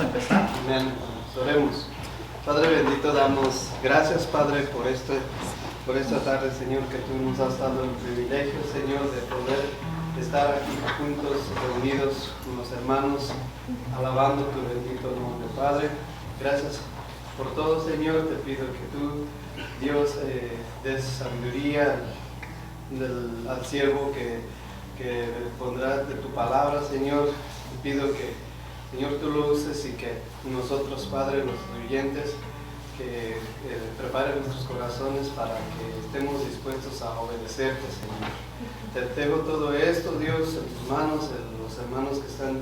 a empezar. Amén. Oremos. Padre bendito, damos gracias, Padre, por esta tarde, Señor, que tú nos has dado el privilegio, Señor, de poder estar aquí juntos, reunidos con los hermanos, alabando tu bendito nombre, Padre. Gracias por todo, Señor. Te pido que tú, Dios, des sabiduría al siervo que pondrás de tu palabra, Señor. Te pido que, Señor, tú lo uses y que nosotros, Padre, los oyentes, que prepare nuestros corazones para que estemos dispuestos a obedecerte, Señor. Te tengo todo esto, Dios, en tus manos, en los hermanos que están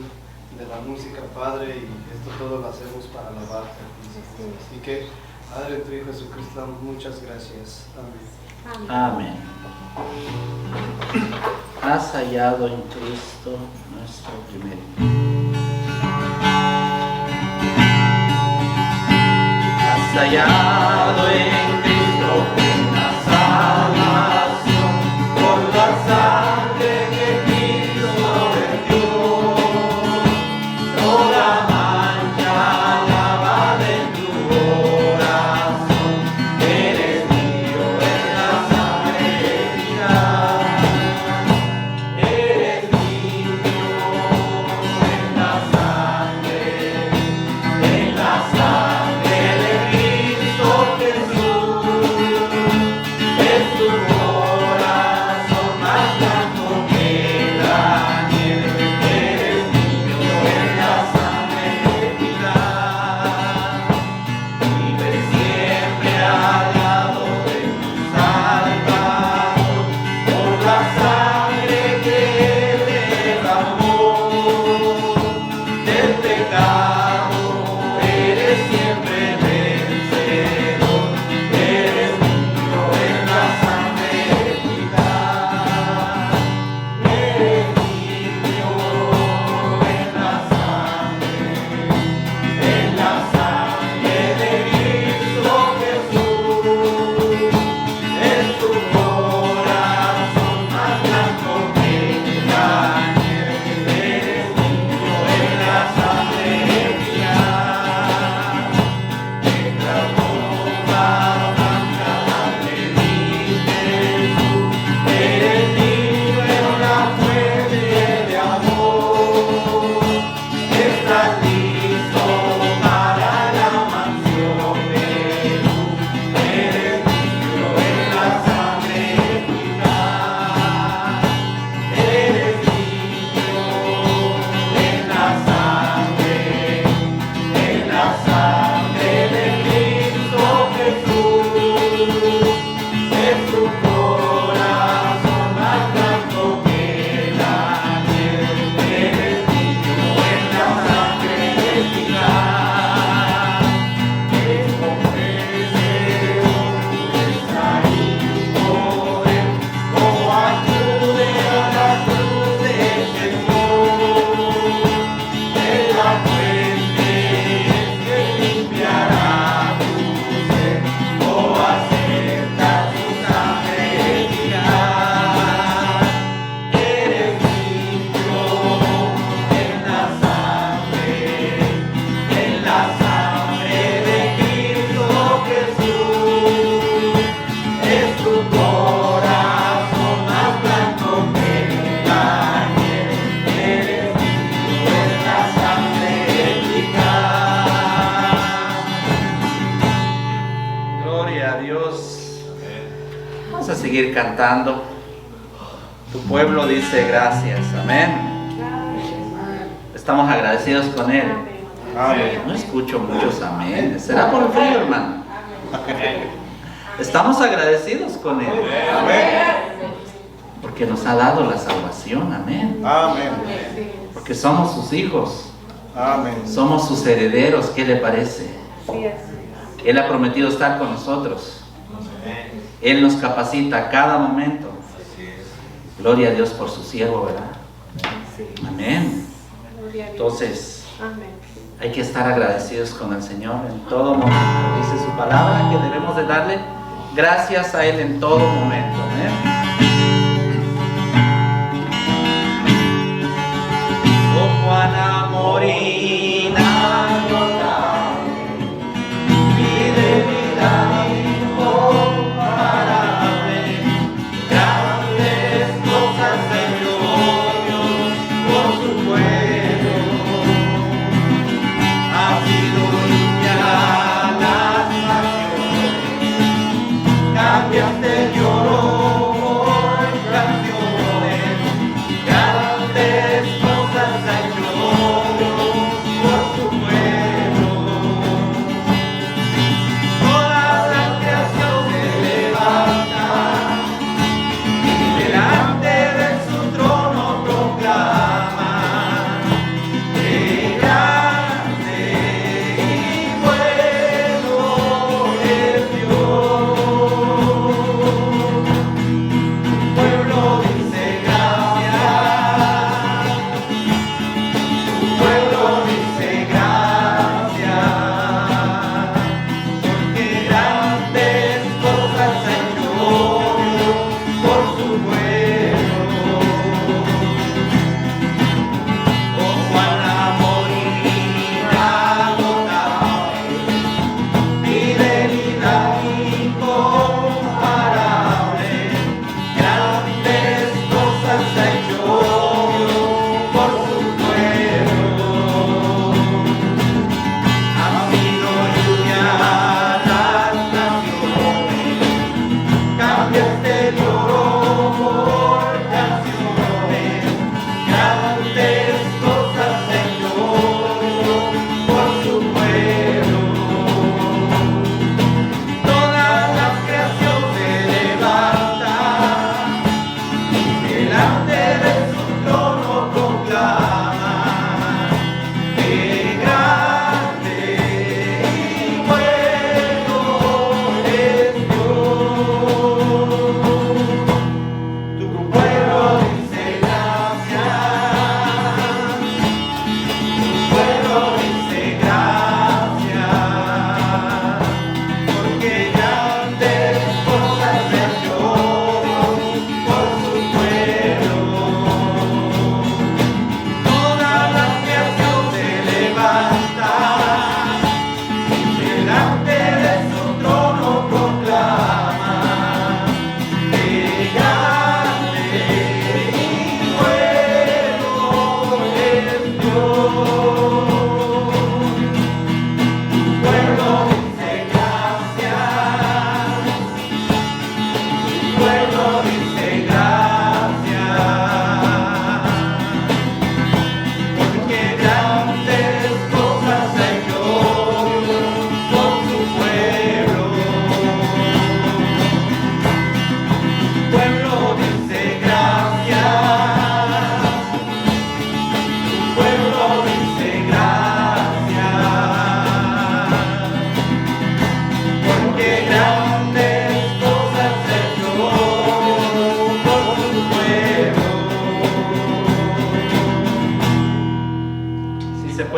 de la música, Padre, y esto todo lo hacemos para alabarte. Así que, Padre, en tu Hijo Jesucristo, damos muchas gracias. Amén. Amén. Has hallado en Cristo nuestro primer. Has hallado en Cristo una salvación por la sangre que Cristo vertió. Toda mancha lavada en tu corazón, eres mío en la sangre mía. Eres limpio en la sangre de Cristo Jesús. Es tu corazón más blanco que la nieve. Eres limpio en la sangre mía. Vive siempre al lado de tu Salvador, por la sangre que Él derramó. Del pecado eres siempre vencedor. Eres limpio en la sangre mía. Eres limpio en la sangre de Cristo Jesús. Es tu corazón más blanco que la nieve. Eres limpio en la sangre mía. Negra ropa blanca la rediste tú. Eres limpio en la fuente de amor. Estás listo para la mansión de luz. Eres limpio en la sangre mía. Eres limpio en la sangre de Cristo Jesús. Es tu corazón más blanco que la nieve. Eres limpio en la sangre mía. Es ofrecedor, está ahí por él. Oh, acude a la cruz de Jesús. Es la fuente que limpiará tu ser. Oh, acepta su sangre mía. Eres limpio en la sangre de Cristo Jesús. Es tu corazón más blanco que la nieve. Eres limpio en la sangre mía. Gloria a Dios. Vamos a seguir cantando. Tu pueblo dice gracias. Amén. Estamos agradecidos con Él. Amén. No escucho muchos amén. ¿Será por el frío, hermano? Estamos agradecidos con Él. Porque nos ha dado la salvación. Amén. Amén. Porque somos sus hijos. Amén. Somos sus herederos. ¿Qué le parece? Él ha prometido estar con nosotros. Él nos capacita a cada momento. Gloria a Dios por su siervo, ¿verdad? Amén. Entonces, hay que estar agradecidos con el Señor en todo momento. Dice su palabra que debemos de darle gracias a Él en todo momento. Amén. Oh, Juana Morina.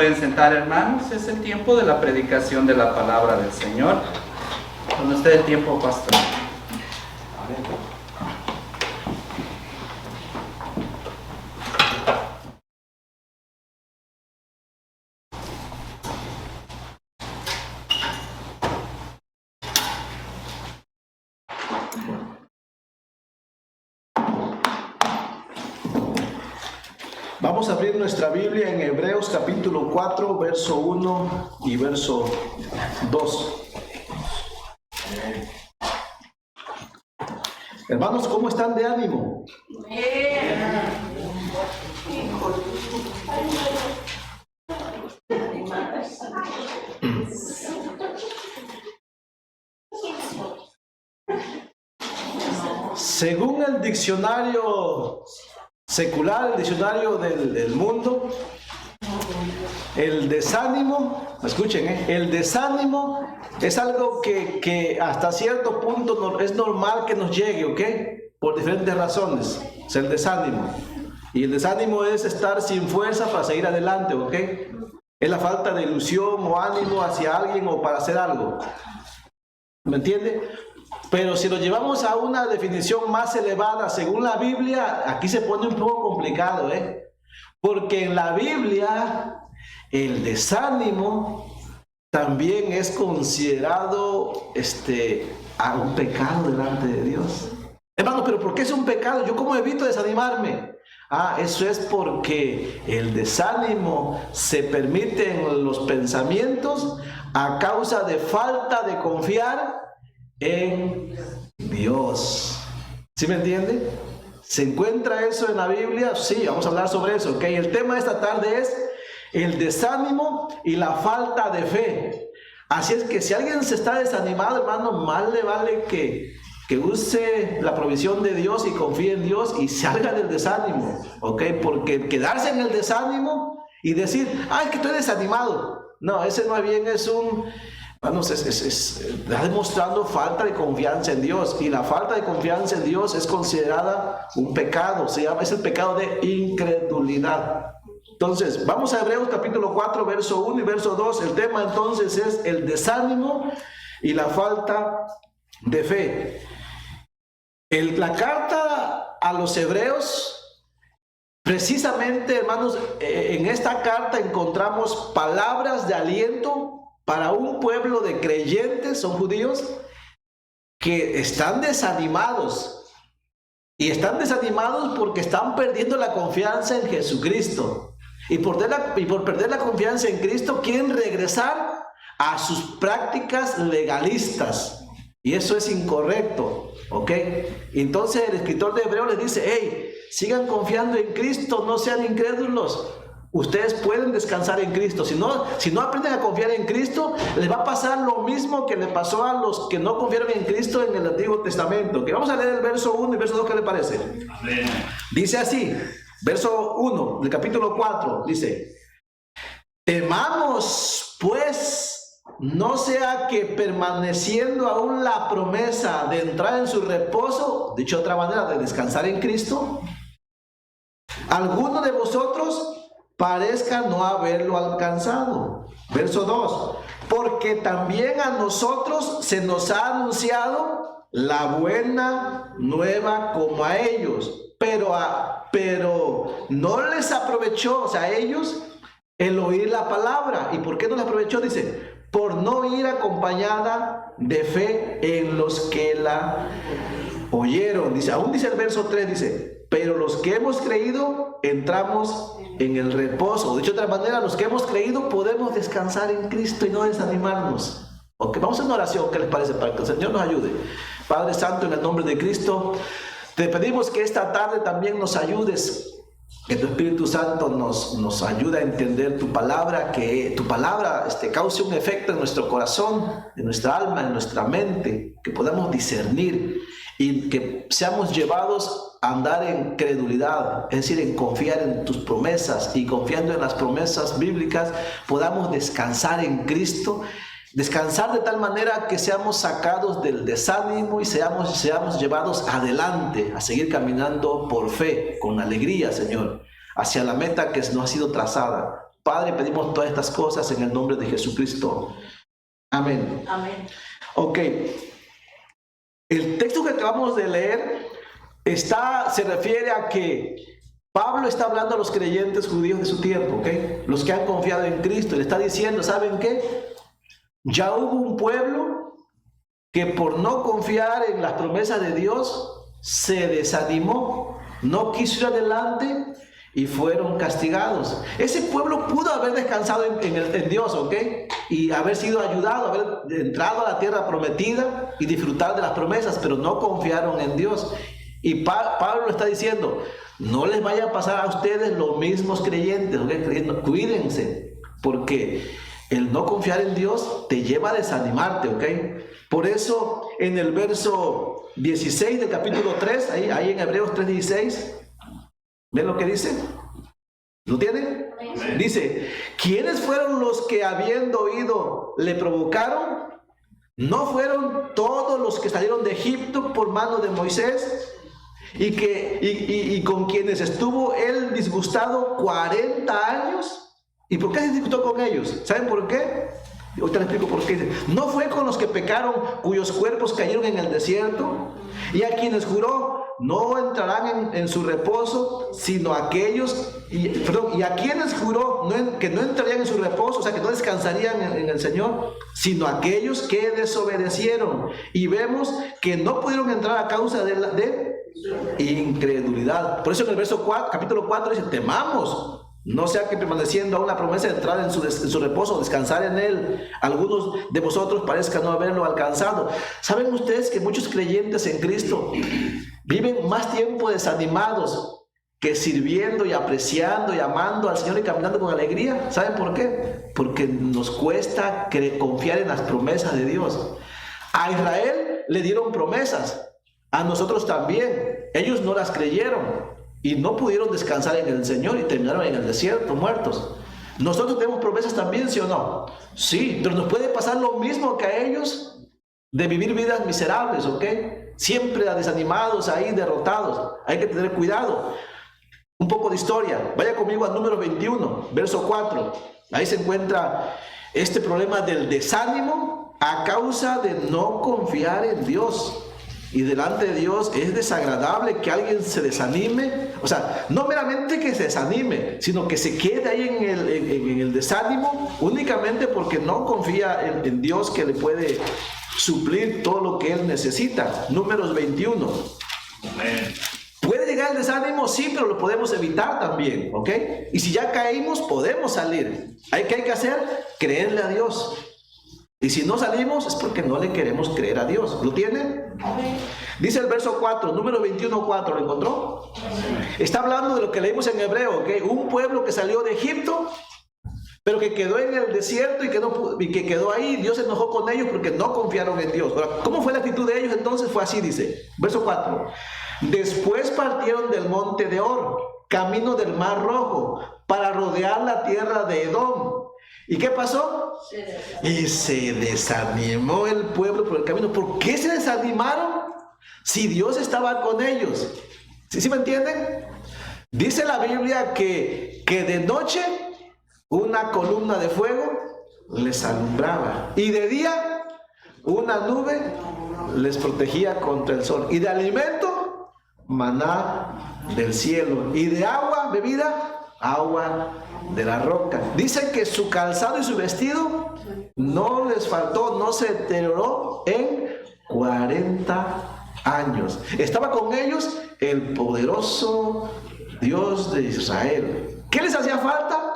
pueden sentar, hermanos. Es el tiempo de la predicación de la palabra del Señor. Con usted el tiempo, pastor. Vamos a abrir nuestra Biblia en Hebreos capítulo 4, verso 1 y verso 2. Hermanos, ¿cómo están de ánimo? Según el diccionario secular, el diccionario del mundo, el desánimo, escuchen, el desánimo es algo que hasta cierto punto es normal que nos llegue, ¿ok? Por diferentes razones, es el desánimo. Y el desánimo es estar sin fuerza para seguir adelante, ¿ok? Es la falta de ilusión o ánimo hacia alguien o para hacer algo. ¿Me entiende? Pero si lo llevamos a una definición más elevada, según la Biblia, aquí se pone un poco complicado, porque en la Biblia el desánimo también es considerado un pecado delante de Dios. Hermano, ¿pero por qué es un pecado? ¿Yo cómo evito desanimarme? Eso es porque el desánimo se permite en los pensamientos a causa de falta de confiar en Dios. ¿Sí me entiende? ¿Se encuentra eso en la Biblia? Sí, vamos a hablar sobre eso, ¿ok? El tema de esta tarde es el desánimo y la falta de fe. Así es que si alguien se está desanimado, hermano, más le vale que use la provisión de Dios y confíe en Dios y salga del desánimo, ¿ok? Porque quedarse en el desánimo y decir, ay, es que estoy desanimado. No, ese no es bien, es un... Bueno, está demostrando falta de confianza en Dios, y la falta de confianza en Dios es considerada un pecado, es el pecado de incredulidad. Entonces, vamos a Hebreos capítulo 4, verso 1 y verso 2. El tema entonces es el desánimo y la falta de fe. La carta a los Hebreos, precisamente, hermanos, en esta carta encontramos palabras de aliento para un pueblo de creyentes, son judíos, que están desanimados. Y están desanimados porque están perdiendo la confianza en Jesucristo. Y por perder la confianza en Cristo, quieren regresar a sus prácticas legalistas. Y eso es incorrecto, ¿ok? Entonces el escritor de Hebreos les dice, hey, sigan confiando en Cristo, no sean incrédulos. Ustedes pueden descansar en Cristo. Si no aprenden a confiar en Cristo, les va a pasar lo mismo que le pasó a los que no confiaron en Cristo en el Antiguo Testamento. Que vamos a leer el verso 1 y verso 2, ¿qué le parece? Amén. Dice así, verso 1 del capítulo 4, dice, temamos pues, no sea que permaneciendo aún la promesa de entrar en su reposo, dicho de otra manera, de descansar en Cristo, alguno de vosotros parezca no haberlo alcanzado. Verso 2, porque también a nosotros se nos ha anunciado la buena nueva como a ellos, pero no les aprovechó, o sea, a ellos, el oír la palabra. ¿Y por qué no les aprovechó? Dice, por no ir acompañada de fe en los que la oyeron. Dice, aún dice el verso 3, dice, pero los que hemos creído entramos en el reposo. Dicho de otra manera, los que hemos creído podemos descansar en Cristo y no desanimarnos. Ok, vamos a una oración, ¿qué les parece? Para que el Señor nos ayude. Padre Santo, en el nombre de Cristo, te pedimos que esta tarde también nos ayudes, que tu Espíritu Santo nos ayude a entender tu palabra, que tu palabra cause un efecto en nuestro corazón, en nuestra alma, en nuestra mente, que podamos discernir y que seamos llevados a andar en credulidad, es decir, en confiar en tus promesas, y confiando en las promesas bíblicas podamos descansar en Cristo, descansar de tal manera que seamos sacados del desánimo y seamos llevados adelante a seguir caminando por fe, con alegría, Señor, hacia la meta que nos ha sido trazada. Padre, pedimos todas estas cosas en el nombre de Jesucristo. Amén. Amén. Ok. El texto que acabamos de leer se refiere a que Pablo está hablando a los creyentes judíos de su tiempo, ¿ok? Los que han confiado en Cristo. Le está diciendo, ¿saben qué? Ya hubo un pueblo que por no confiar en las promesas de Dios se desanimó, no quiso ir adelante y fueron castigados. Ese pueblo pudo haber descansado en Dios, ¿ok? Y haber sido ayudado, haber entrado a la tierra prometida y disfrutar de las promesas, pero no confiaron en Dios. Y Pablo está diciendo, no les vaya a pasar a ustedes los mismos creyentes, ¿ok? Cuídense, porque el no confiar en Dios te lleva a desanimarte, ¿ok? Por eso en el verso 16 del capítulo 3, ahí en Hebreos 3:16, ¿ven lo que dice? ¿Lo tienen? Dice, ¿quiénes fueron los que habiendo oído le provocaron? ¿No fueron todos los que salieron de Egipto por mano de Moisés? Y con quienes estuvo él disgustado 40 años. ¿Y por qué se disgustó con ellos? ¿Saben por qué? Ahorita les explico por qué. No fue con los que pecaron, cuyos cuerpos cayeron en el desierto, y a quienes juró, no entrarán en su reposo, sino aquellos, y a quienes juró que no entrarían en su reposo, o sea, que no descansarían en el Señor, sino aquellos que desobedecieron. Y vemos que no pudieron entrar a causa de incredulidad. Por eso en el verso 4, capítulo 4 dice, temamos, No sea que permaneciendo aún la promesa de entrar en su reposo, descansar en él, algunos de vosotros parezcan no haberlo alcanzado. ¿Saben ustedes que muchos creyentes en Cristo viven más tiempo desanimados que sirviendo y apreciando y amando al Señor y caminando con alegría? ¿Saben por qué? Porque nos cuesta confiar en las promesas de Dios. A Israel le dieron promesas, a nosotros también. Ellos no las creyeron y no pudieron descansar en el Señor y terminaron en el desierto muertos. Nosotros tenemos promesas también, ¿sí o no? Sí, pero nos puede pasar lo mismo que a ellos, de vivir vidas miserables, ¿ok? Siempre desanimados ahí, derrotados. Hay que tener cuidado. Un poco de historia. Vaya conmigo al número 21, verso 4. Ahí se encuentra este problema del desánimo a causa de no confiar en Dios. Y delante de Dios es desagradable que alguien se desanime. O sea, no meramente que se desanime, sino que se quede ahí en el desánimo únicamente porque no confía en Dios, que le puede suplir todo lo que él necesita. Números 21. Amén. ¿Puede llegar el desánimo? Sí, pero lo podemos evitar también, ¿ok? Y si ya caímos, podemos salir. ¿Qué hay que hacer? Creerle a Dios. Y si no salimos es porque no le queremos creer a Dios. ¿Lo tienen? Dice el verso 4, número 21:4, ¿lo encontró? Está hablando de lo que leímos en hebreo, ¿ok? Un pueblo que salió de Egipto, pero que quedó en el desierto y que quedó ahí. Dios se enojó con ellos porque no confiaron en Dios. Ahora, ¿cómo fue la actitud de ellos entonces? Fue así, dice, verso 4. Después partieron del monte de Or, camino del Mar Rojo, para rodear la tierra de Edom. ¿Y qué pasó? Y se desanimó el pueblo por el camino. ¿Por qué se desanimaron? Si Dios estaba con ellos. ¿Sí me entienden? Dice la Biblia que de noche una columna de fuego les alumbraba. Y de día una nube les protegía contra el sol. Y de alimento, maná del cielo. Y de agua, bebida, agua de la roca. Dice que su calzado y su vestido no les faltó, no se deterioró en 40 años. Estaba con ellos el poderoso Dios de Israel. ¿Qué les hacía falta?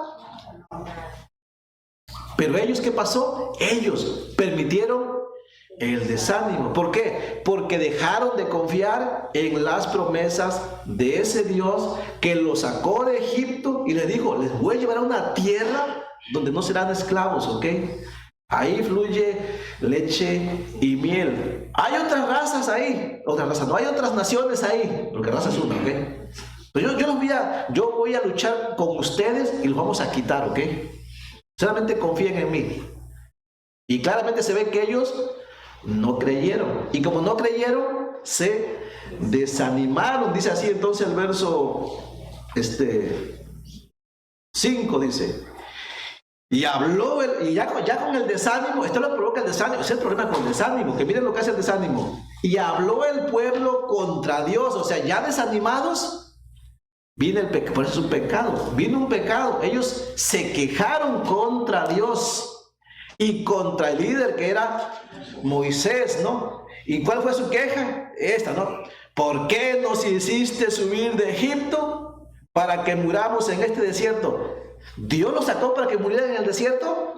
Pero ellos, ¿qué pasó? Ellos permitieron el desánimo. ¿Por qué? Porque dejaron de confiar en las promesas de ese Dios que los sacó de Egipto y les dijo, les voy a llevar a una tierra donde no serán esclavos, ¿ok? Ahí fluye leche y miel. Hay otras razas ahí, otras razas, no hay otras naciones ahí, porque raza es una, ¿ok? Pero yo voy a luchar con ustedes y los vamos a quitar, ¿ok? Solamente confíen en mí. Y claramente se ve que ellos no creyeron. Y como no creyeron, se desanimaron. Dice así entonces el verso 5, dice. Y habló, y ya con el desánimo, esto lo provoca el desánimo, ese es el problema con el desánimo, que miren lo que hace el desánimo. Y habló el pueblo contra Dios, o sea, ya desanimados, vino el pecado, por eso es un pecado, vino un pecado. Ellos se quejaron contra Dios y contra el líder que era Moisés, ¿no? ¿Y cuál fue su queja? Esta, ¿no? ¿Por qué nos hiciste subir de Egipto para que muramos en este desierto? ¿Dios los sacó para que murieran en el desierto?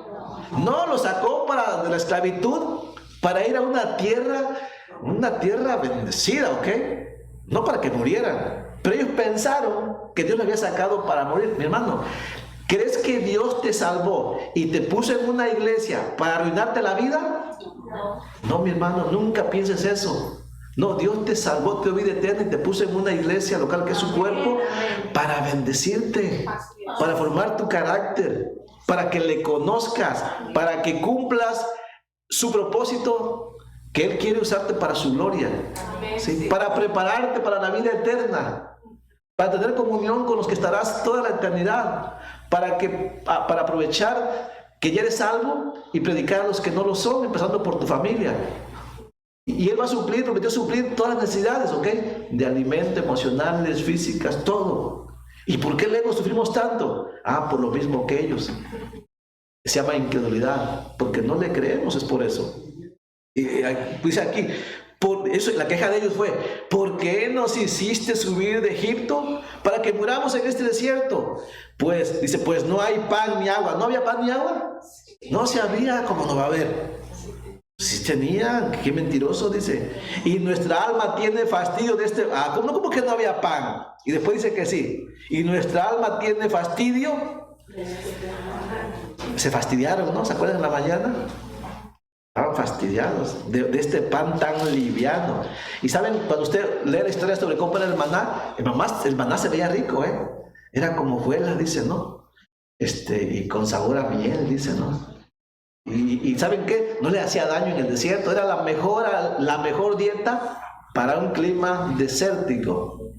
No, los sacó de la esclavitud para ir a una tierra bendecida, ¿ok? No para que murieran. Pero ellos pensaron que Dios los había sacado para morir. Mi hermano, ¿crees que Dios te salvó y te puso en una iglesia para arruinarte la vida? No, mi hermano, nunca pienses eso. No, Dios te salvó, te dio vida eterna y te puso en una iglesia local que es su cuerpo para bendecirte, para formar tu carácter, para que le conozcas, para que cumplas su propósito, que Él quiere usarte para su gloria, ¿sí? Para prepararte para la vida eterna, para tener comunión con los que estarás toda la eternidad, para aprovechar que ya eres salvo y predicar a los que no lo son, empezando por tu familia. Y Él va a suplir, prometió suplir todas las necesidades, ¿ok? De alimento, emocionales, físicas, todo. ¿Y por qué luego sufrimos tanto? Por lo mismo que ellos. Se llama incredulidad, porque no le creemos, es por eso. Y dice aquí, Por eso la queja de ellos fue: ¿por qué nos hiciste subir de Egipto para que muramos en este desierto? Pues dice, pues no hay pan ni agua. ¿No había pan ni agua? No se había, como no va a haber. Sí tenían, qué mentiroso, dice. Y nuestra alma tiene fastidio de este. ¿Cómo que no había pan? Y después dice que sí. Y nuestra alma tiene fastidio. Se fastidiaron, ¿no? ¿Se acuerdan en la mañana? Estaban fastidiados de este pan tan liviano. Y saben, cuando usted lee la historia sobre cómo era el maná se veía rico, era como hojuelas, dice, ¿no? Y con sabor a miel, dice, ¿no? Y ¿saben qué? No le hacía daño en el desierto. Era la mejor dieta para un clima desértico.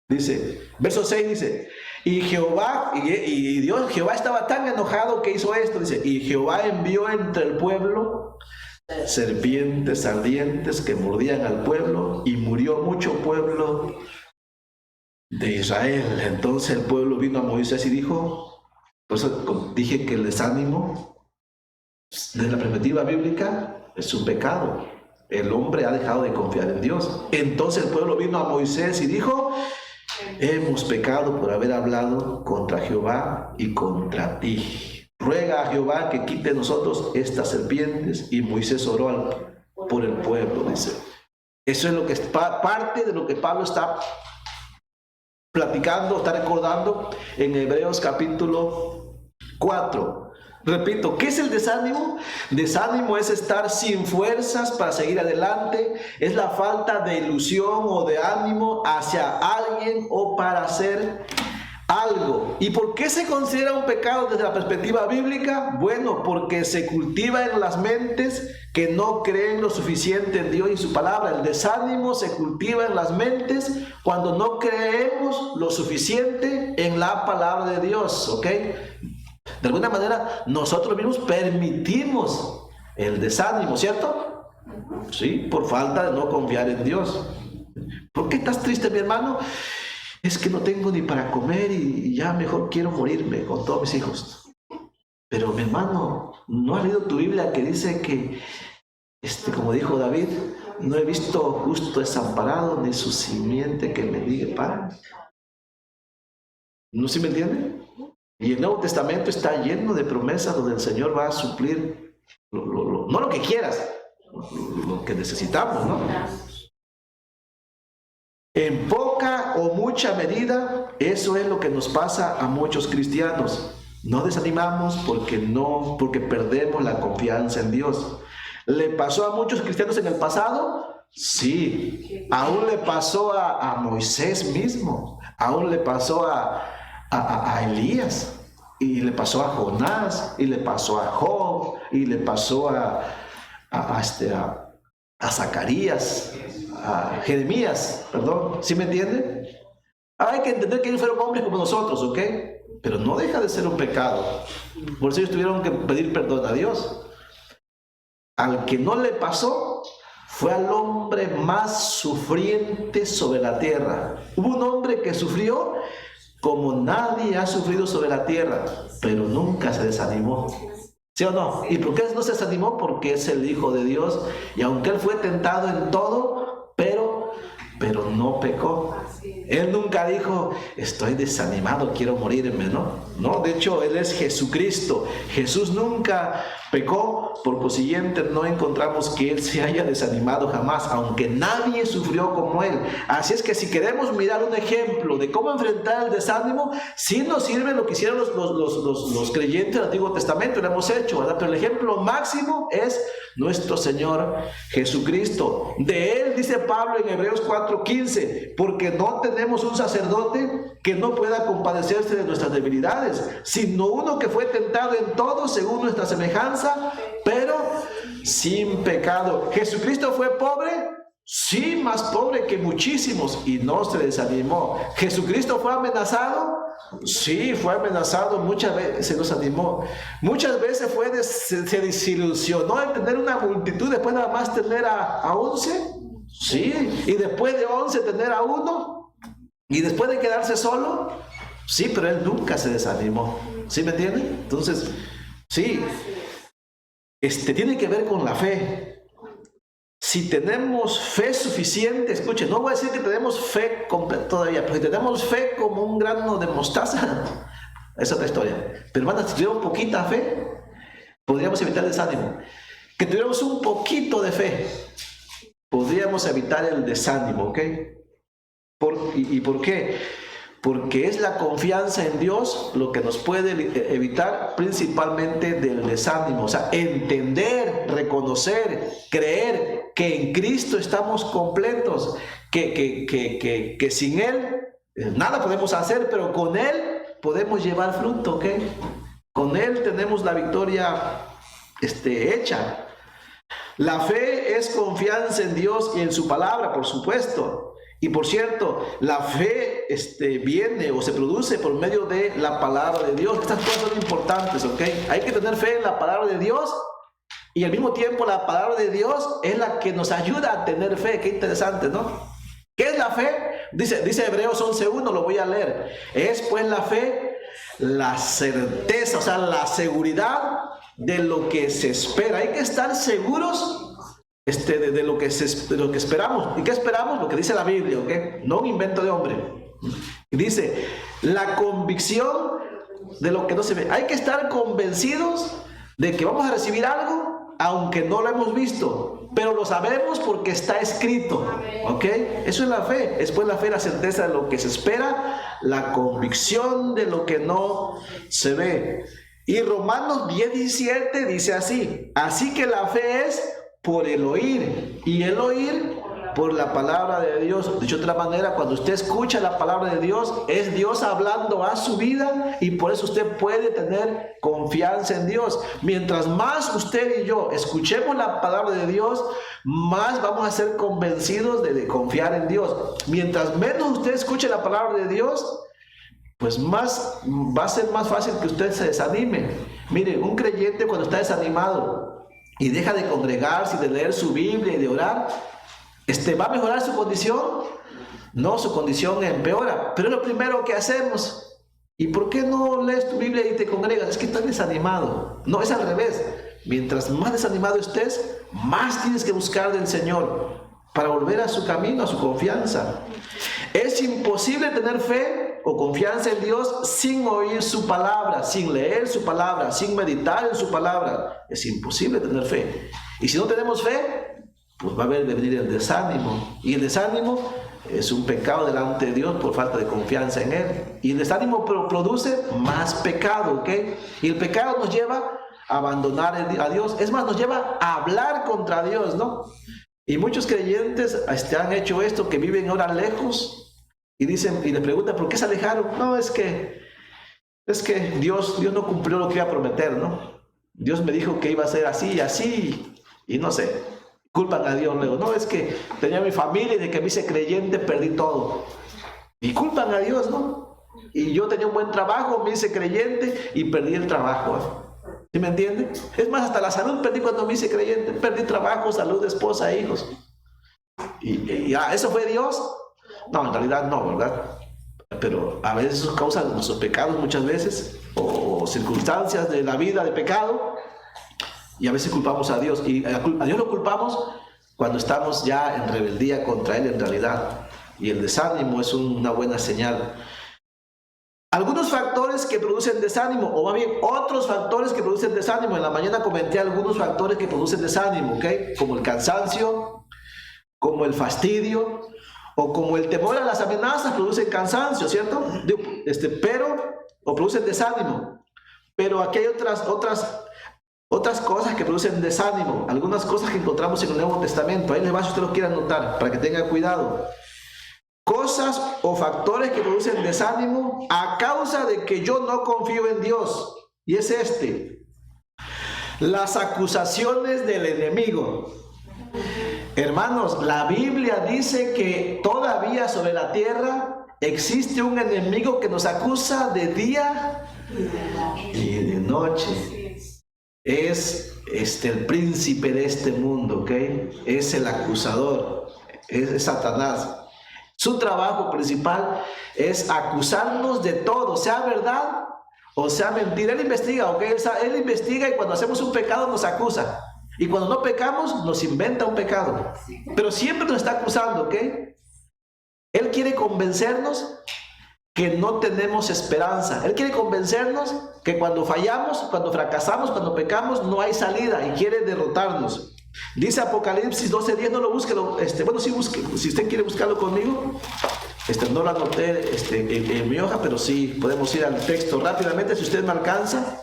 Dice, verso 6 dice, y Jehová estaba tan enojado que hizo esto, dice, y Jehová envió entre el pueblo serpientes ardientes que mordían al pueblo, y murió mucho pueblo de Israel. Entonces el pueblo vino a Moisés y dijo, por eso dije que el desánimo, desde la perspectiva bíblica, es un pecado. El hombre ha dejado de confiar en Dios. Entonces el pueblo vino a Moisés y dijo, hemos pecado por haber hablado contra Jehová y contra ti. Ruega a Jehová que quite de nosotros estas serpientes. Y Moisés oró por el pueblo, dice. Eso es lo que es parte de lo que Pablo está platicando, está recordando en Hebreos capítulo 4. Repito, ¿qué es el desánimo? Desánimo es estar sin fuerzas para seguir adelante, es la falta de ilusión o de ánimo hacia alguien o para hacer algo. ¿Y por qué se considera un pecado desde la perspectiva bíblica? Bueno, porque se cultiva en las mentes que no creen lo suficiente en Dios y su palabra. El desánimo se cultiva en las mentes cuando no creemos lo suficiente en la palabra de Dios, ¿ok? De alguna manera, nosotros mismos permitimos el desánimo, ¿cierto? Sí, por falta de no confiar en Dios. ¿Por qué estás triste, mi hermano? Es que no tengo ni para comer y ya mejor quiero morirme con todos mis hijos. Pero, mi hermano, ¿no has leído tu Biblia que dice que, como dijo David, no he visto justo desamparado ni su simiente que mendigue pan? ¿No se me entiende? Y el Nuevo Testamento está lleno de promesas donde el Señor va a suplir no lo que quieras, lo que necesitamos, ¿no? En poca o mucha medida, eso es lo que nos pasa a muchos cristianos. No desanimamos porque perdemos la confianza en Dios. ¿Le pasó a muchos cristianos en el pasado? Sí. Aún le pasó a Moisés mismo. Aún le pasó a Elías, y le pasó a Jonás, y le pasó a Job, y le pasó a Zacarías, a Jeremías, perdón, ¿sí me entiende? Hay que entender que ellos fueron hombres como nosotros, ¿ok? Pero no deja de ser un pecado. Por eso ellos tuvieron que pedir perdón a Dios. Al que no le pasó fue al hombre más sufriente sobre la tierra. Hubo un hombre que sufrió como nadie ha sufrido sobre la tierra, pero nunca se desanimó. ¿Sí o no? ¿Y por qué no se desanimó? Porque es el Hijo de Dios, y aunque él fue tentado en todo, pero no pecó. Él nunca dijo, estoy desanimado, quiero morirme, no, de hecho él es Jesucristo. Jesús nunca pecó, por consiguiente no encontramos que él se haya desanimado jamás, aunque nadie sufrió como él. Así es que si queremos mirar un ejemplo de cómo enfrentar el desánimo, sí nos sirve lo que hicieron los creyentes del Antiguo Testamento, lo hemos hecho, ¿verdad? Pero el ejemplo máximo es nuestro Señor Jesucristo. De él dice Pablo en Hebreos 4:15, porque no tenemos un sacerdote que no pueda compadecerse de nuestras debilidades, sino uno que fue tentado en todo según nuestra semejanza, pero sin pecado. ¿Jesucristo fue pobre? Sí, más pobre que muchísimos, y no se desanimó. ¿Jesucristo fue amenazado? Sí, fue amenazado, muchas veces se nos animó. Muchas veces se desilusionó en tener una multitud, después nada más tener a 11. Sí, y después de 11 tener a 1, y después de quedarse solo. Sí, pero él nunca se desanimó. ¿Sí me entienden? Entonces, sí, tiene que ver con la fe. si tenemos fe suficiente, escuchen, no voy a decir que tenemos fe completa todavía, porque tenemos fe como un grano de mostaza, es otra historia. Pero hermanos, si tuviéramos poquita fe, podríamos evitar el desánimo. Que tuviéramos un poquito de fe, podríamos evitar el desánimo, ¿ok? ¿Y por qué? Porque es la confianza en Dios lo que nos puede evitar principalmente del desánimo. O sea, entender, reconocer, creer que en Cristo estamos completos, que sin Él nada podemos hacer, pero con Él podemos llevar fruto, ¿ok? Con Él tenemos la victoria hecha. La fe es confianza en Dios y en su palabra, por supuesto. Y por cierto, la fe viene o se produce por medio de la palabra de Dios. Estas cosas son importantes, ¿ok? Hay que tener fe en la palabra de Dios y al mismo tiempo la palabra de Dios es la que nos ayuda a tener fe. Qué interesante, ¿no? ¿Qué es la fe? Dice Hebreos 11:1, lo voy a leer. Es pues la fe, la certeza, o sea, la seguridad de lo que se espera. Hay que estar seguros de lo que esperamos. ¿Y qué esperamos? Lo que dice la Biblia, ¿ok? No un invento de hombre. Dice, la convicción de lo que no se ve. Hay que estar convencidos de que vamos a recibir algo, aunque no lo hemos visto, pero lo sabemos porque está escrito, ¿ok? Eso es la fe. Después la fe, la certeza de lo que se espera, la convicción de lo que no se ve. Y Romanos 10:17 dice así, así que la fe es por el oír, y el oír por la palabra de Dios. Dicho de otra manera, cuando usted escucha la palabra de Dios, es Dios hablando a su vida, y por eso usted puede tener confianza en Dios. Mientras más usted y yo escuchemos la palabra de Dios, más vamos a ser convencidos de confiar en Dios. Mientras menos usted escuche la palabra de Dios, pues más va a ser más fácil que usted se desanime. Mire, un creyente cuando está desanimado y deja de congregarse, de leer su Biblia y de orar, ¿va a mejorar su condición? No, su condición empeora. Pero es lo primero que hacemos. ¿Y por qué no lees tu Biblia y te congregas? Es que estás desanimado. No, es al revés. Mientras más desanimado estés, más tienes que buscar del Señor para volver a su camino, a su confianza. Es imposible tener fe o confianza en Dios sin oír su palabra, sin leer su palabra, sin meditar en su palabra. Es imposible tener fe. Y si no tenemos fe, pues va a venir el desánimo. Y el desánimo es un pecado delante de Dios por falta de confianza en Él. Y el desánimo produce más pecado, ¿ok? Y el pecado nos lleva a abandonar a Dios. Es más, nos lleva a hablar contra Dios, ¿no? Y muchos creyentes han hecho esto, que viven ahora lejos. Y dicen, y les preguntan, ¿por qué se alejaron? No, es que Dios no cumplió lo que iba a prometer, ¿no? Dios me dijo que iba a ser así y así, y no sé, culpan a Dios luego. No, es que tenía mi familia y de que me hice creyente perdí todo. Y culpan a Dios, ¿no? Y yo tenía un buen trabajo, me hice creyente y perdí el trabajo, ¿eh? ¿Sí me entiende? Es más, hasta la salud perdí cuando me hice creyente. Perdí trabajo, salud, esposa, hijos. ¿Y eso fue Dios? No, en realidad no, ¿verdad? Pero a veces eso causa nuestros pecados muchas veces, o circunstancias de la vida de pecado, y a veces culpamos a Dios. Y a Dios lo culpamos cuando estamos ya en rebeldía contra Él en realidad. Y el desánimo es una buena señal. Algunos factores que producen desánimo, o más bien otros factores que producen desánimo. En la mañana comenté algunos factores que producen desánimo, ¿ok? Como el cansancio, como el fastidio, o como el temor a las amenazas producen cansancio, ¿cierto? O producen desánimo. Pero aquí hay otras cosas que producen desánimo. Algunas cosas que encontramos en el Nuevo Testamento. Ahí les va, si usted lo quiere anotar, para que tenga cuidado. Cosas o factores que producen desánimo a causa de que yo no confío en Dios. Y es las acusaciones del enemigo. Hermanos, la Biblia dice que todavía sobre la tierra existe un enemigo que nos acusa de día y de noche. Es el príncipe de este mundo, ¿ok? Es el acusador, es Satanás. Su trabajo principal es acusarnos de todo, sea verdad o sea mentira. Él investiga, ¿ok? Él investiga, y cuando hacemos un pecado nos acusa. Y cuando no pecamos, nos inventa un pecado. Pero siempre nos está acusando, ¿ok? Él quiere convencernos que no tenemos esperanza. Él quiere convencernos que cuando fallamos, cuando fracasamos, cuando pecamos, no hay salida y quiere derrotarnos. Dice Apocalipsis 12:10, no lo busque, bueno, sí busque, si usted quiere buscarlo conmigo. No lo anoté en mi hoja, pero sí podemos ir al texto rápidamente si usted me alcanza.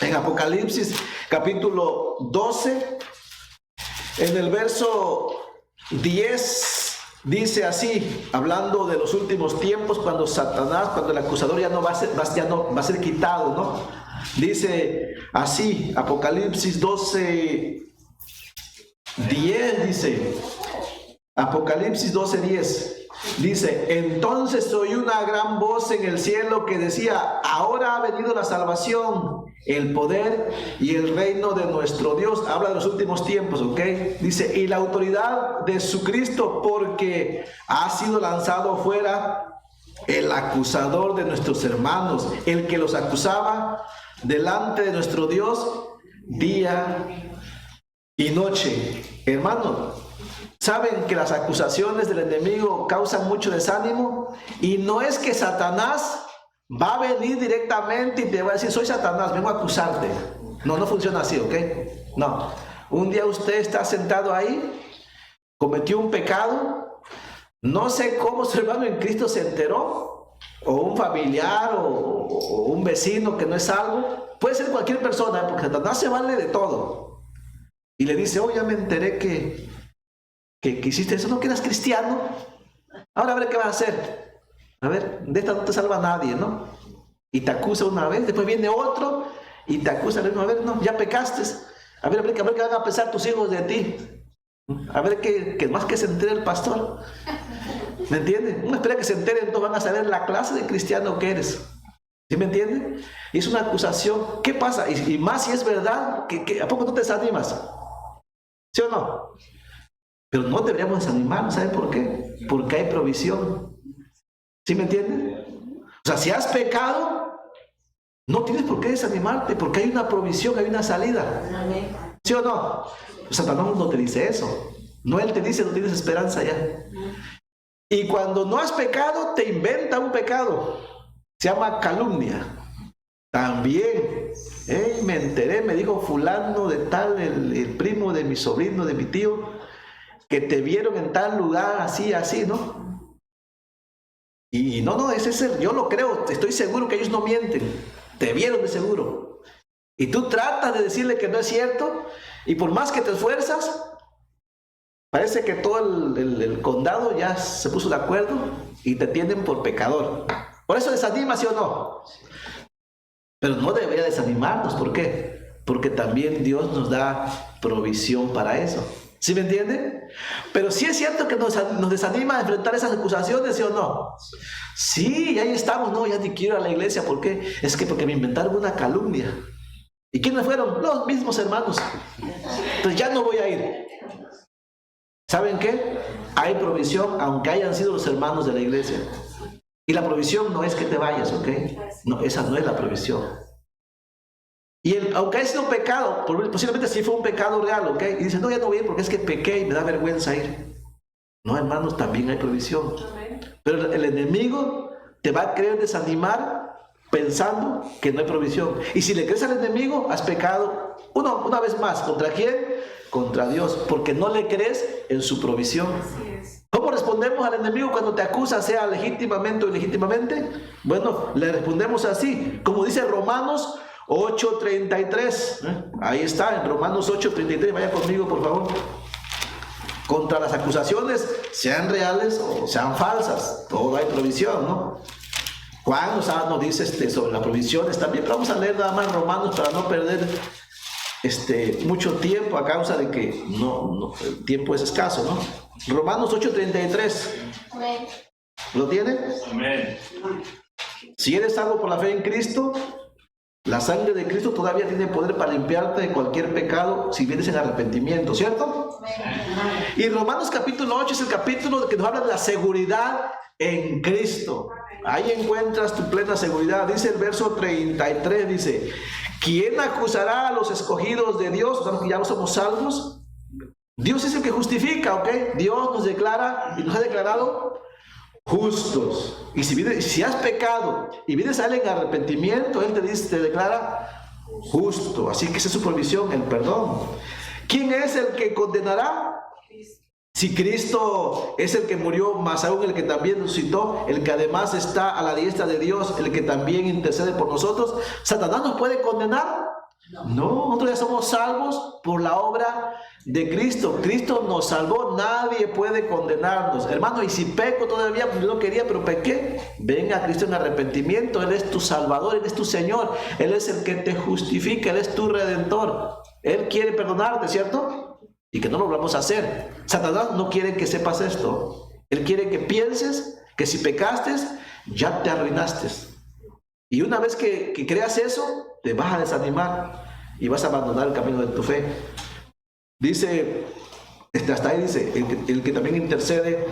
En Apocalipsis capítulo 12, en el verso 10, dice así, hablando de los últimos tiempos, cuando Satanás, cuando el acusador ya no va a ser quitado, ¿no? Dice así, Apocalipsis 12:10, dice, Apocalipsis 12:10. Dice, entonces oí una gran voz en el cielo que decía, ahora ha venido la salvación, el poder y el reino de nuestro Dios. Habla de los últimos tiempos, ¿ok? Dice, y la autoridad de su Cristo, porque ha sido lanzado fuera el acusador de nuestros hermanos, el que los acusaba delante de nuestro Dios día y noche. Hermanos, ¿saben que las acusaciones del enemigo causan mucho desánimo? Y no es que Satanás va a venir directamente y te va a decir, soy Satanás, vengo a acusarte. No, no funciona así, ¿ok? No. Un día usted está sentado ahí, cometió un pecado, no sé cómo su hermano en Cristo se enteró, o un familiar, o un vecino que no es salvo, puede ser cualquier persona, porque Satanás se vale de todo. Y le dice, oh, ya me enteré que hiciste eso, no que eras cristiano, ahora a ver qué vas a hacer. A ver, de esta no te salva nadie, ¿no? Y te acusa una vez, después viene otro y te acusa, a ver, no, ya pecaste. A ver qué van a pensar tus hijos de ti. A ver que más que se entere el pastor. ¿Me entiende? Uno espera que se enteren, entonces van a saber la clase de cristiano que eres. ¿Sí me entiende? Y es una acusación. ¿Qué pasa? Y más si es verdad, ¿a poco no te desanimas? ¿Sí o no? Pero no deberíamos desanimarnos, ¿saben por qué? Porque hay provisión. ¿Sí me entienden? O sea, si has pecado, no tienes por qué desanimarte, porque hay una provisión, hay una salida. ¿Sí o no? Satanás no te dice eso. No, él te dice, no tienes esperanza ya. Y cuando no has pecado, te inventa un pecado. Se llama calumnia. También, me enteré, me dijo fulano de tal, el primo de mi sobrino, de mi tío, que te vieron en tal lugar, así, ¿no? Y no, ese es yo lo creo, estoy seguro que ellos no mienten, te vieron de seguro. Y tú tratas de decirle que no es cierto, y por más que te esfuerzas, parece que todo el condado ya se puso de acuerdo y te tienen por pecador. Por eso desanima, ¿sí o no? Pero no debería desanimarnos, ¿por qué? Porque también Dios nos da provisión para eso. ¿Sí me entiende? Pero sí es cierto que nos desanima a enfrentar esas acusaciones, ¿sí o no? Sí, ahí estamos, no, ya ni quiero ir a la iglesia, ¿por qué? Es que porque me inventaron una calumnia. ¿Y quiénes fueron? Los mismos hermanos. Entonces ya no voy a ir. ¿Saben qué? Hay provisión, aunque hayan sido los hermanos de la iglesia. Y la provisión no es que te vayas, ¿ok? No, esa no es la provisión. Y aunque haya sido un pecado, posiblemente sí fue un pecado real, ¿ok? Y dice, no, ya no voy a ir porque es que pequé y me da vergüenza ir. No, hermanos, también hay provisión. Pero el enemigo te va a querer desanimar pensando que no hay provisión. Y si le crees al enemigo, has pecado una vez más. ¿Contra quién? Contra Dios, porque no le crees en su provisión. ¿Cómo respondemos al enemigo cuando te acusa, sea legítimamente o ilegítimamente? Bueno, le respondemos así, como dice Romanos 8:33. Ahí está, en Romanos 8:33. Vaya conmigo, por favor. Contra las acusaciones, sean reales o sean falsas, todo hay provisión, ¿no? Juan nos dice sobre las provisiones también, pero vamos a leer nada más Romanos para no perder mucho tiempo a causa de que el tiempo es escaso, ¿no? Romanos 8:33. ¿Lo tiene? Amén. Si eres salvo por la fe en Cristo, la sangre de Cristo todavía tiene poder para limpiarte de cualquier pecado si vienes en arrepentimiento, ¿cierto? Y Romanos capítulo 8 es el capítulo que nos habla de la seguridad en Cristo. Ahí encuentras tu plena seguridad. Dice el verso 33, dice, ¿Quién acusará a los escogidos de Dios? O sea, que ya no somos salvos. Dios es el que justifica, ¿ok? Dios nos declara y nos ha declarado justos. Y si has pecado y vienes a Él en arrepentimiento, Él te declara justo. Así que esa es su provisión, el perdón. ¿Quién es el que condenará? Si Cristo es el que murió, más aún el que también resucitó, el que además está a la diestra de Dios, el que también intercede por nosotros, ¿Satanás nos puede condenar? No, nosotros ya somos salvos por la obra de Cristo. Cristo nos salvó, nadie puede condenarnos. Hermano, y si peco todavía, pues yo no quería, pero pequé. Ven a Cristo en arrepentimiento. Él es tu Salvador, Él es tu Señor, Él es el que te justifica, Él es tu Redentor. Él quiere perdonarte, ¿cierto? Y que no lo vamos a hacer. Satanás no quiere que sepas esto. Él quiere que pienses que si pecaste, ya te arruinaste. Y una vez que creas eso, te vas a desanimar y vas a abandonar el camino de tu fe. Dice, hasta ahí dice, el que también intercede,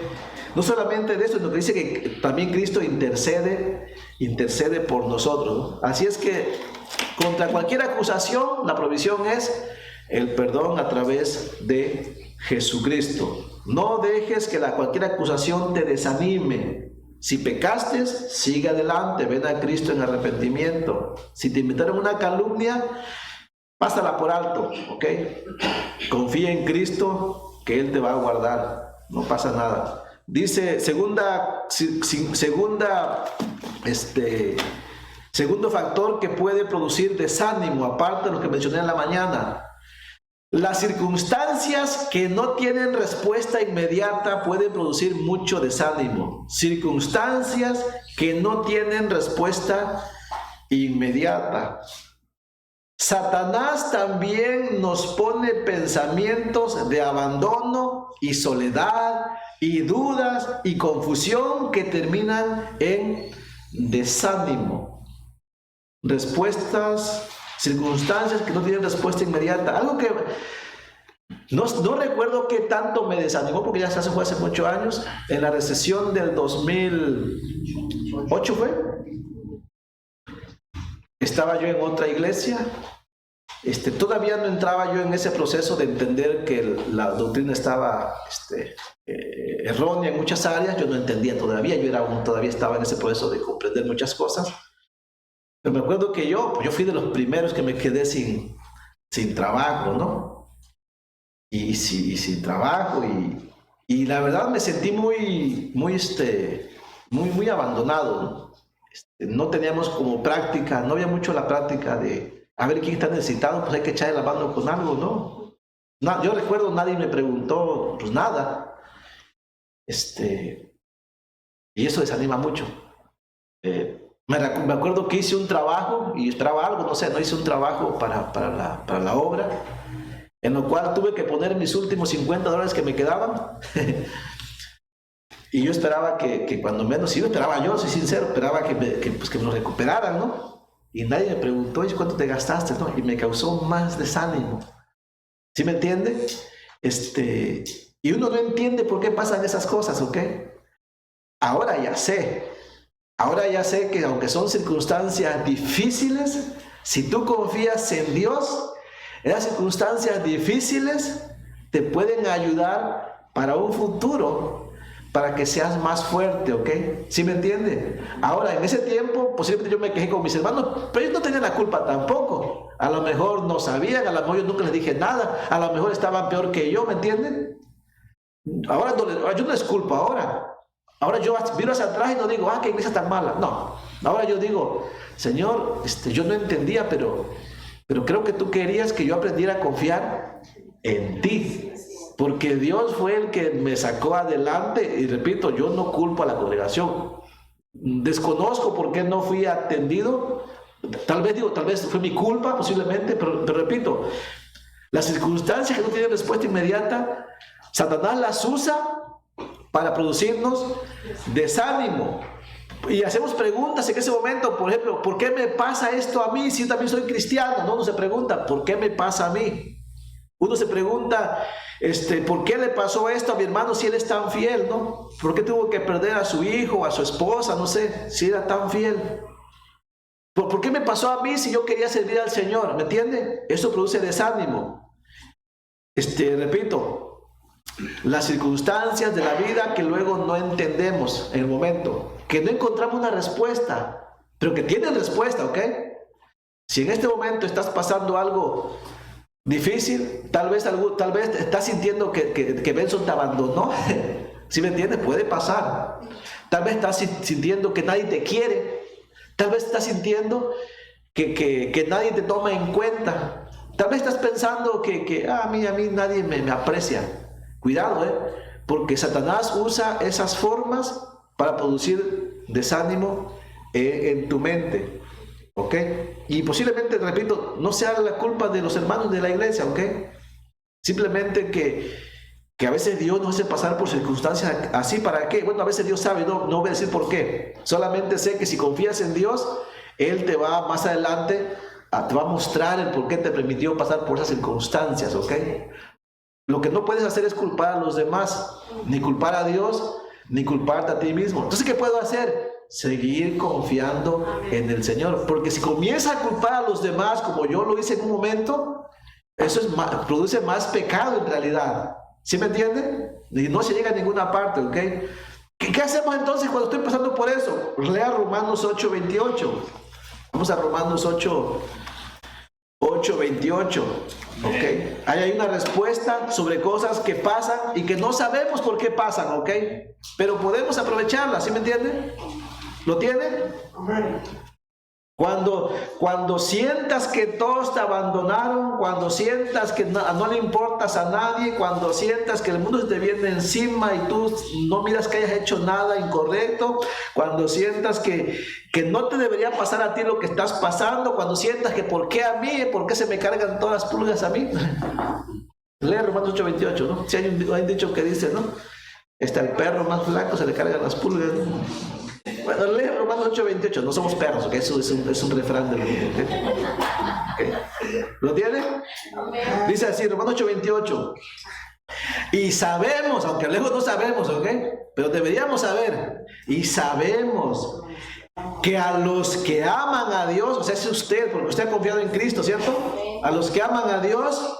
no solamente de eso, sino que dice que también Cristo intercede por nosotros, ¿no? Así es que contra cualquier acusación, la provisión es el perdón a través de Jesucristo. No dejes que cualquier acusación te desanime. Si pecaste, sigue adelante, ven a Cristo en arrepentimiento. Si te inventaron una calumnia, pásala por alto, ¿ok? Confía en Cristo, que Él te va a guardar, no pasa nada. Dice, segundo factor que puede producir desánimo, aparte de lo que mencioné en la mañana. Las circunstancias que no tienen respuesta inmediata pueden producir mucho desánimo. Circunstancias que no tienen respuesta inmediata. Satanás también nos pone pensamientos de abandono y soledad y dudas y confusión que terminan en desánimo. Circunstancias que no tienen respuesta inmediata. Algo que no recuerdo qué tanto me desanimó, porque ya se fue hace muchos años. En la recesión del 2008 fue. Estaba yo en otra iglesia. Todavía no entraba yo en ese proceso de entender que la doctrina estaba errónea en muchas áreas. Yo no entendía todavía. Todavía estaba en ese proceso de comprender muchas cosas. Pero me acuerdo que yo fui de los primeros que me quedé sin trabajo, ¿no? Y sin trabajo, y la verdad me sentí muy abandonado, ¿no? No teníamos como práctica, no había mucho la práctica de a ver quién está necesitado, pues hay que echarle la mano con algo, ¿no? Yo recuerdo, nadie me preguntó, pues nada. Y eso desanima mucho. Me acuerdo que hice un trabajo y esperaba algo, no hice un trabajo para la obra, en lo cual tuve que poner mis últimos $50 que me quedaban. Y yo esperaba que cuando menos, yo soy sincero, esperaba que me lo recuperaran, ¿no? Y nadie me preguntó, ¿cuánto te gastaste? ¿No? Y me causó más desánimo. ¿Sí me entiende? Y uno no entiende por qué pasan esas cosas, ¿ok? Ahora ya sé que aunque son circunstancias difíciles, si tú confías en Dios, esas circunstancias difíciles te pueden ayudar para un futuro, para que seas más fuerte, ¿ok? ¿Sí me entiende? Ahora, en ese tiempo, posiblemente yo me quejé con mis hermanos, pero ellos no tenían la culpa tampoco. A lo mejor no sabían, a lo mejor yo nunca les dije nada, a lo mejor estaban peor que yo, ¿me entienden? Ahora yo no les culpo ahora. Ahora yo miro hacia atrás y no digo, qué iglesia tan mala. No, ahora yo digo, Señor, yo no entendía, pero creo que tú querías que yo aprendiera a confiar en ti. Porque Dios fue el que me sacó adelante. Y repito, yo no culpo a la congregación. Desconozco por qué no fui atendido. Tal vez fue mi culpa, posiblemente, pero repito, las circunstancias que no tienen respuesta inmediata, Satanás las usa para producirnos desánimo. Y hacemos preguntas en ese momento, por ejemplo, ¿por qué me pasa esto a mí si yo también soy cristiano? No, uno se pregunta, ¿por qué me pasa a mí? Uno se pregunta, ¿por qué le pasó esto a mi hermano si él es tan fiel, no? ¿Por qué tuvo que perder a su hijo, a su esposa, no sé, si era tan fiel? ¿Por qué me pasó a mí si yo quería servir al Señor? ¿Me entiende? Eso produce desánimo. Repito, las circunstancias de la vida que luego no entendemos en el momento, que no encontramos una respuesta, pero que tienen respuesta, ¿ok? Si en este momento estás pasando algo difícil, tal vez estás sintiendo que Benson te abandonó. ¿Sí me entiendes? Puede pasar. Tal vez estás sintiendo que nadie te quiere. Tal vez estás sintiendo que nadie te toma en cuenta. Tal vez estás pensando que a mí nadie me aprecia. Cuidado, porque Satanás usa esas formas para producir desánimo en tu mente. ¿Ok? Y posiblemente, repito, no sea la culpa de los hermanos de la iglesia, ¿ok? Simplemente que a veces Dios nos hace pasar por circunstancias así. ¿Para qué? Bueno, a veces Dios sabe, no voy a decir por qué. Solamente sé que si confías en Dios, Él te va más adelante, te va a mostrar el por qué te permitió pasar por esas circunstancias, ¿ok? Lo que no puedes hacer es culpar a los demás, ni culpar a Dios, ni culparte a ti mismo. Entonces, ¿qué puedo hacer? Seguir confiando en el Señor. Porque si comienza a culpar a los demás, como yo lo hice en un momento, eso produce más pecado en realidad. ¿Sí me entienden? Y no se llega a ninguna parte, ¿ok? ¿Qué hacemos entonces cuando estoy pasando por eso? Lea Romanos 8:28. Vamos a Romanos 8:28. ¿Ok? Ahí hay una respuesta sobre cosas que pasan y que no sabemos por qué pasan, ¿ok? Pero podemos aprovecharla, ¿sí me entienden? ¿Lo tienen? Cuando sientas que todos te abandonaron, cuando sientas que no le importas a nadie, cuando sientas que el mundo se te viene encima y tú no miras que hayas hecho nada incorrecto, cuando sientas que no te debería pasar a ti lo que estás pasando, cuando sientas que ¿por qué a mí? ¿Por qué se me cargan todas las pulgas a mí? Lee Romanos 8:28, ¿no? Si hay un dicho que dice, ¿no? El perro más flaco se le cargan las pulgas, ¿no? Bueno, lee Romanos 8:28, no somos perros, ¿okay? Eso es un refrán del mundo, ¿okay? ¿Lo tiene? Dice así, Romanos 8:28. Y sabemos, aunque luego no sabemos, ¿ok? Pero deberíamos saber, y sabemos que a los que aman a Dios, o sea, es usted, porque usted ha confiado en Cristo, ¿cierto? A los que aman a Dios,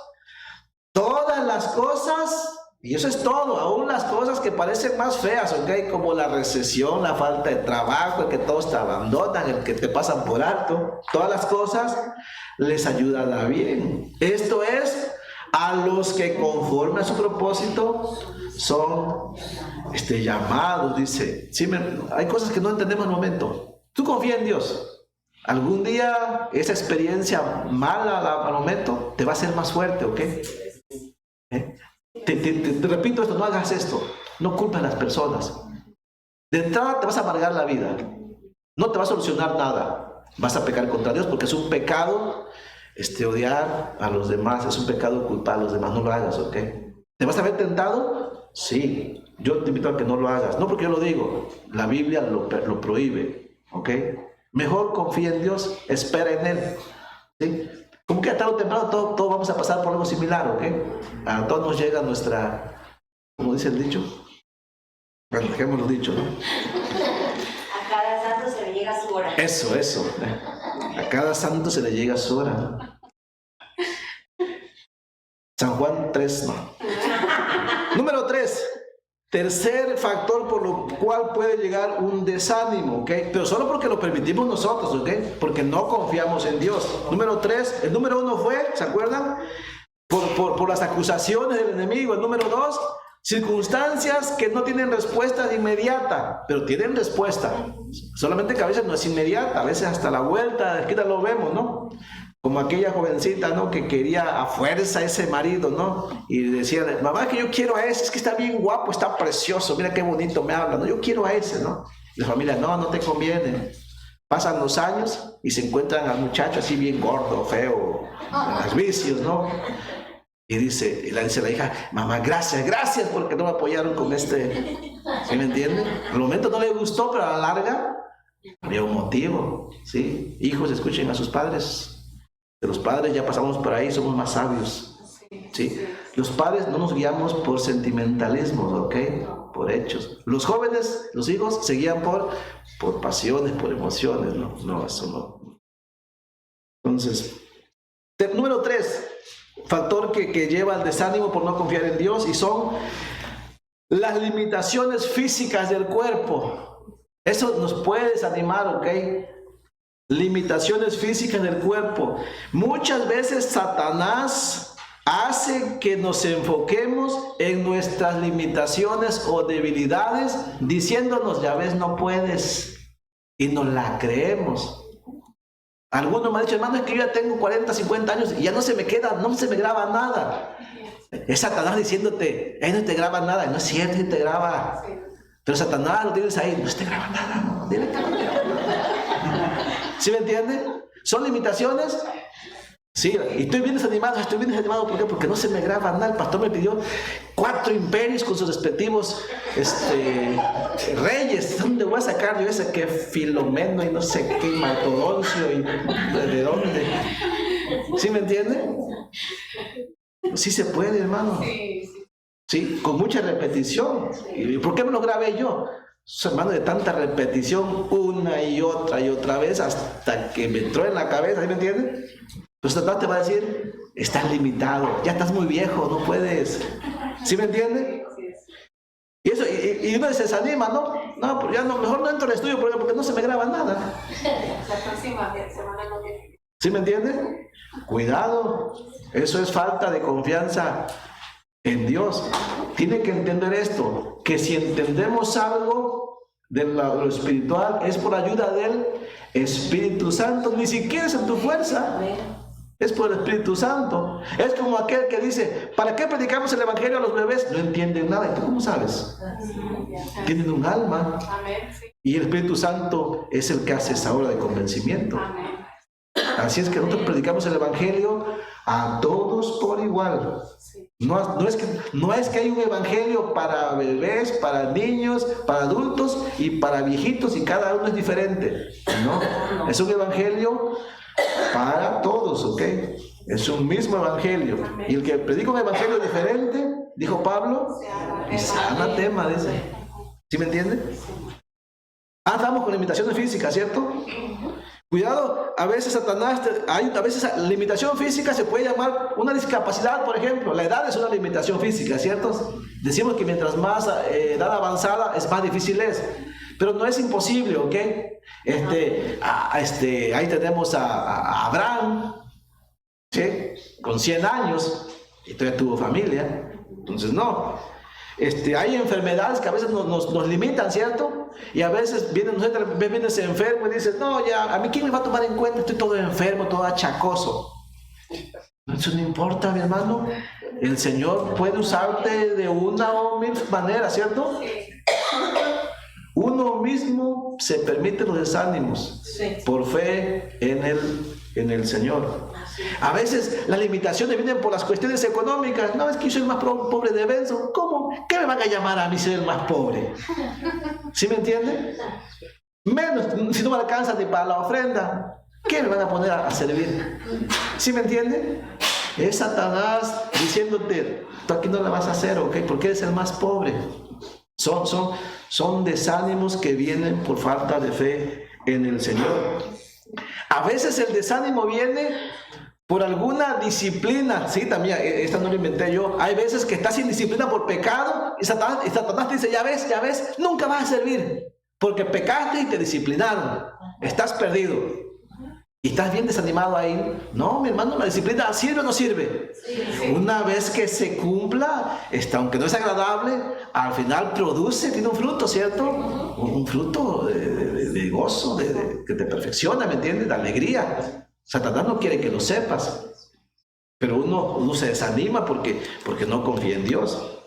todas las cosas, y eso es todo, aún las cosas que parecen más feas, ¿ok? Como la recesión, la falta de trabajo, el que todos te abandonan, el que te pasan por alto, todas las cosas les ayudan a bien. Esto es, a los que conforme a su propósito son llamados, dice. Sí, hay cosas que no entendemos en el momento. Tú confía en Dios. Algún día esa experiencia mala al momento te va a hacer más fuerte, ¿ok? Te repito esto, no hagas esto. No culpes a las personas. De entrada te vas a amargar la vida. No te va a solucionar nada. Vas a pecar contra Dios porque es un pecado odiar a los demás. Es un pecado culpar a los demás. No lo hagas, ¿ok? ¿Te vas a ver tentado? Sí. Yo te invito a que no lo hagas. No porque yo lo digo. La Biblia lo prohíbe, ¿ok? Mejor confía en Dios. Espera en Él, ¿sí? Como que a tarde o temprano todos vamos a pasar por algo similar, ¿ok? A todos nos llega nuestra, ¿cómo dice el dicho? Bueno, dejémoslo dicho, ¿no? A cada santo se le llega su hora. Eso. A cada santo se le llega su hora, ¿no? San Juan 3, no. Número 3. Tercer factor por lo cual puede llegar un desánimo, ¿ok? Pero solo porque lo permitimos nosotros, ¿ok? Porque no confiamos en Dios. Número 3, el número 1 fue, ¿se acuerdan? Por las acusaciones del enemigo. El número 2, circunstancias que no tienen respuesta de inmediata, pero tienen respuesta. Solamente que a veces no es inmediata, a veces hasta la vuelta de esquina lo vemos, ¿no? Como aquella jovencita, ¿no? Que quería a fuerza a ese marido, ¿no? Y decía, mamá, que yo quiero a ese, es que está bien guapo, está precioso, mira qué bonito me habla, ¿no? Yo quiero a ese, ¿no? Y la familia, no te conviene. Pasan los años y se encuentran al muchacho así bien gordo, feo, con los vicios, ¿no? Y dice la hija, mamá, gracias porque no me apoyaron con este. ¿Sí me entienden? Al momento no le gustó, pero a la larga había un motivo, ¿sí? Hijos, escuchen a sus padres. Que los padres ya pasamos por ahí, somos más sabios, ¿sí? Los padres no nos guiamos por sentimentalismos, ¿ok? Por hechos. Los jóvenes, los hijos, se guían por pasiones, por emociones, ¿no? No, eso no. Entonces, número 3, factor que lleva al desánimo por no confiar en Dios, y son las limitaciones físicas del cuerpo. Eso nos puede desanimar, ¿ok? Limitaciones físicas del cuerpo. Muchas veces Satanás hace que nos enfoquemos en nuestras limitaciones o debilidades, diciéndonos, ya ves, no puedes, y nos la creemos. Algunos me han dicho, hermano, es que yo ya tengo 40, 50 años y ya no se me graba nada. Es Satanás diciéndote, ahí no te graba nada. No es cierto, sí te graba. Pero Satanás lo tienes ahí, no te graba nada, no, directamente. ¿Sí me entiende? ¿Son limitaciones? Sí, y estoy bien desanimado, ¿por qué? Porque no se me graba nada. El pastor me pidió 4 imperios con sus respectivos reyes. ¿Dónde voy a sacar yo ese que Filomeno y no sé qué, Martodoncio y de dónde? ¿Sí me entiende? Sí se puede, hermano. Sí, con mucha repetición. ¿Y por qué me lo grabé yo? Hermano, de tanta repetición, una y otra vez, hasta que me entró en la cabeza, ¿sí me entiende? Entonces Satanás te va a decir, estás limitado, ya estás muy viejo, no puedes. ¿Sí me entiende? Y eso, y uno se desanima, ¿no? No, pues ya no, mejor no entro al estudio porque no se me graba nada. La próxima semana no viene. ¿Sí me entiende? Cuidado, eso es falta de confianza en Dios. Tiene que entender esto, que si entendemos algo de lo espiritual es por ayuda del Espíritu Santo, ni siquiera es en tu fuerza. Es por el Espíritu Santo. Es como aquel que dice, ¿para qué predicamos el Evangelio a los bebés? No entienden nada. ¿Y tú cómo sabes? Tienen un alma. Y el Espíritu Santo es el que hace esa obra de convencimiento. Así es que nosotros predicamos el Evangelio a todos por igual. No es que hay un Evangelio para bebés, para niños, para adultos y para viejitos, y cada uno es diferente. No, es un Evangelio para todos, ¿ok? Es un mismo Evangelio. Y el que predica un Evangelio diferente, dijo Pablo, es anatema, dice. ¿Sí me entiende? Estamos con limitaciones físicas, ¿cierto? Cuidado, a veces Satanás, a veces la limitación física se puede llamar una discapacidad, por ejemplo. La edad es una limitación física, ¿cierto? Decimos que mientras más edad avanzada, es más difícil es. Pero no es imposible, ¿ok? Ahí tenemos a Abraham, ¿sí? Con 100 años, y todavía tuvo familia. Entonces, no. Hay enfermedades que a veces nos limitan, ¿cierto? Y a veces vienes enfermo y dices, no, ya, ¿a mí quién me va a tomar en cuenta? Estoy todo enfermo, todo achacoso. Eso no importa, mi hermano. El Señor puede usarte de una o mil maneras, ¿cierto? Uno mismo se permite los desánimos por fe en el Señor. A veces las limitaciones vienen por las cuestiones económicas. No, es que yo soy el más pobre de Benson. ¿Cómo? ¿Qué me van a llamar a mí ser el más pobre? ¿Sí me entiende? Menos, si no me alcanza ni para la ofrenda, ¿qué me van a poner a servir? ¿Sí me entiende? Es Satanás diciéndote, tú aquí no la vas a hacer, ¿ok? Porque eres el más pobre. Son desánimos que vienen por falta de fe en el Señor. A veces el desánimo viene por alguna disciplina. Sí, también, esta no lo inventé yo. Hay veces que estás sin disciplina por pecado y Satanás te dice, ya ves, nunca vas a servir porque pecaste y te disciplinaron. Estás perdido. ¿Y estás bien desanimado ahí? No, mi hermano, la disciplina ¿sirve o no sirve? Sí. Una vez que se cumpla, aunque no es agradable, al final tiene un fruto, ¿cierto? Un fruto de gozo, que te perfecciona, ¿me entiendes? De alegría. Satanás no quiere que lo sepas, pero uno se desanima porque no confía en Dios.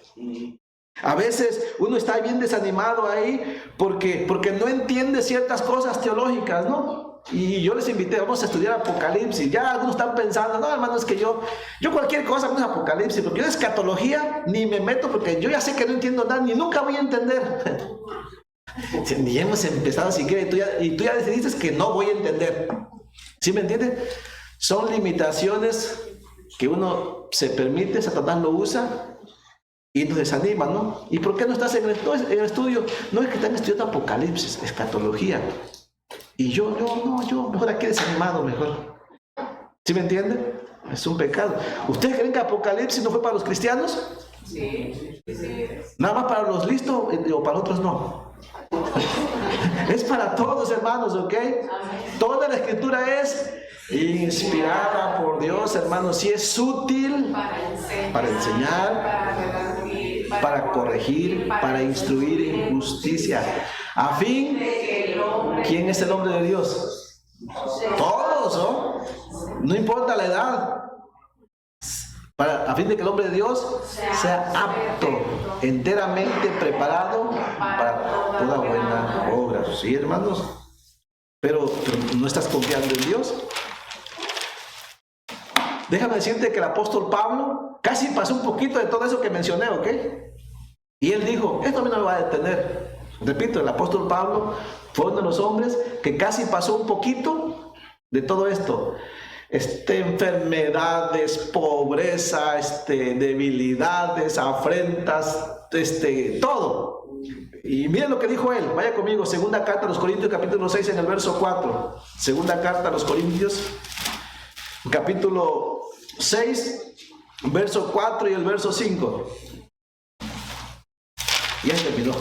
A veces uno está bien desanimado ahí porque no entiende ciertas cosas teológicas, ¿no? Y yo les invité, vamos a estudiar Apocalipsis. Ya algunos están pensando, no, hermano, es que yo cualquier cosa menos Apocalipsis, porque yo de escatología ni me meto porque yo ya sé que no entiendo nada, ni nunca voy a entender. Ni hemos empezado siquiera y tú ya decidiste que no voy a entender. ¿Sí me entiendes? Son limitaciones que uno se permite, Satanás lo usa y nos desanima, ¿no? ¿Y por qué no estás en el estudio? No es que están estudiando Apocalipsis, escatología. Y yo mejor aquí desanimado, mejor. ¿Sí me entiende? Es un pecado. ¿Ustedes creen que Apocalipsis no fue para los cristianos? Sí, sí. Nada más para los listos o para otros no. Es para todos, hermanos, ¿ok? Toda la escritura es inspirada por Dios, hermanos. Si es útil para enseñar, para corregir, para instruir en justicia, a fin, ¿quién es el hombre de Dios? Todos, ¿no? No importa la edad, a fin de que el hombre de Dios sea apto, enteramente preparado para toda buena obra. ¿Sí, hermanos? Pero ¿no estás confiando en Dios? Déjame decirte que el apóstol Pablo casi pasó un poquito de todo eso que mencioné, ¿ok? Y él dijo, esto a mí no me va a detener. Repito, el apóstol Pablo fue uno de los hombres que casi pasó un poquito de todo esto. Enfermedades, pobreza, debilidades, afrentas, todo. Y miren lo que dijo él. Vaya conmigo, segunda carta a los Corintios, capítulo 6, en el verso 4. Segunda carta a los Corintios, capítulo 6, verso 4 y el verso 5. Ya terminó.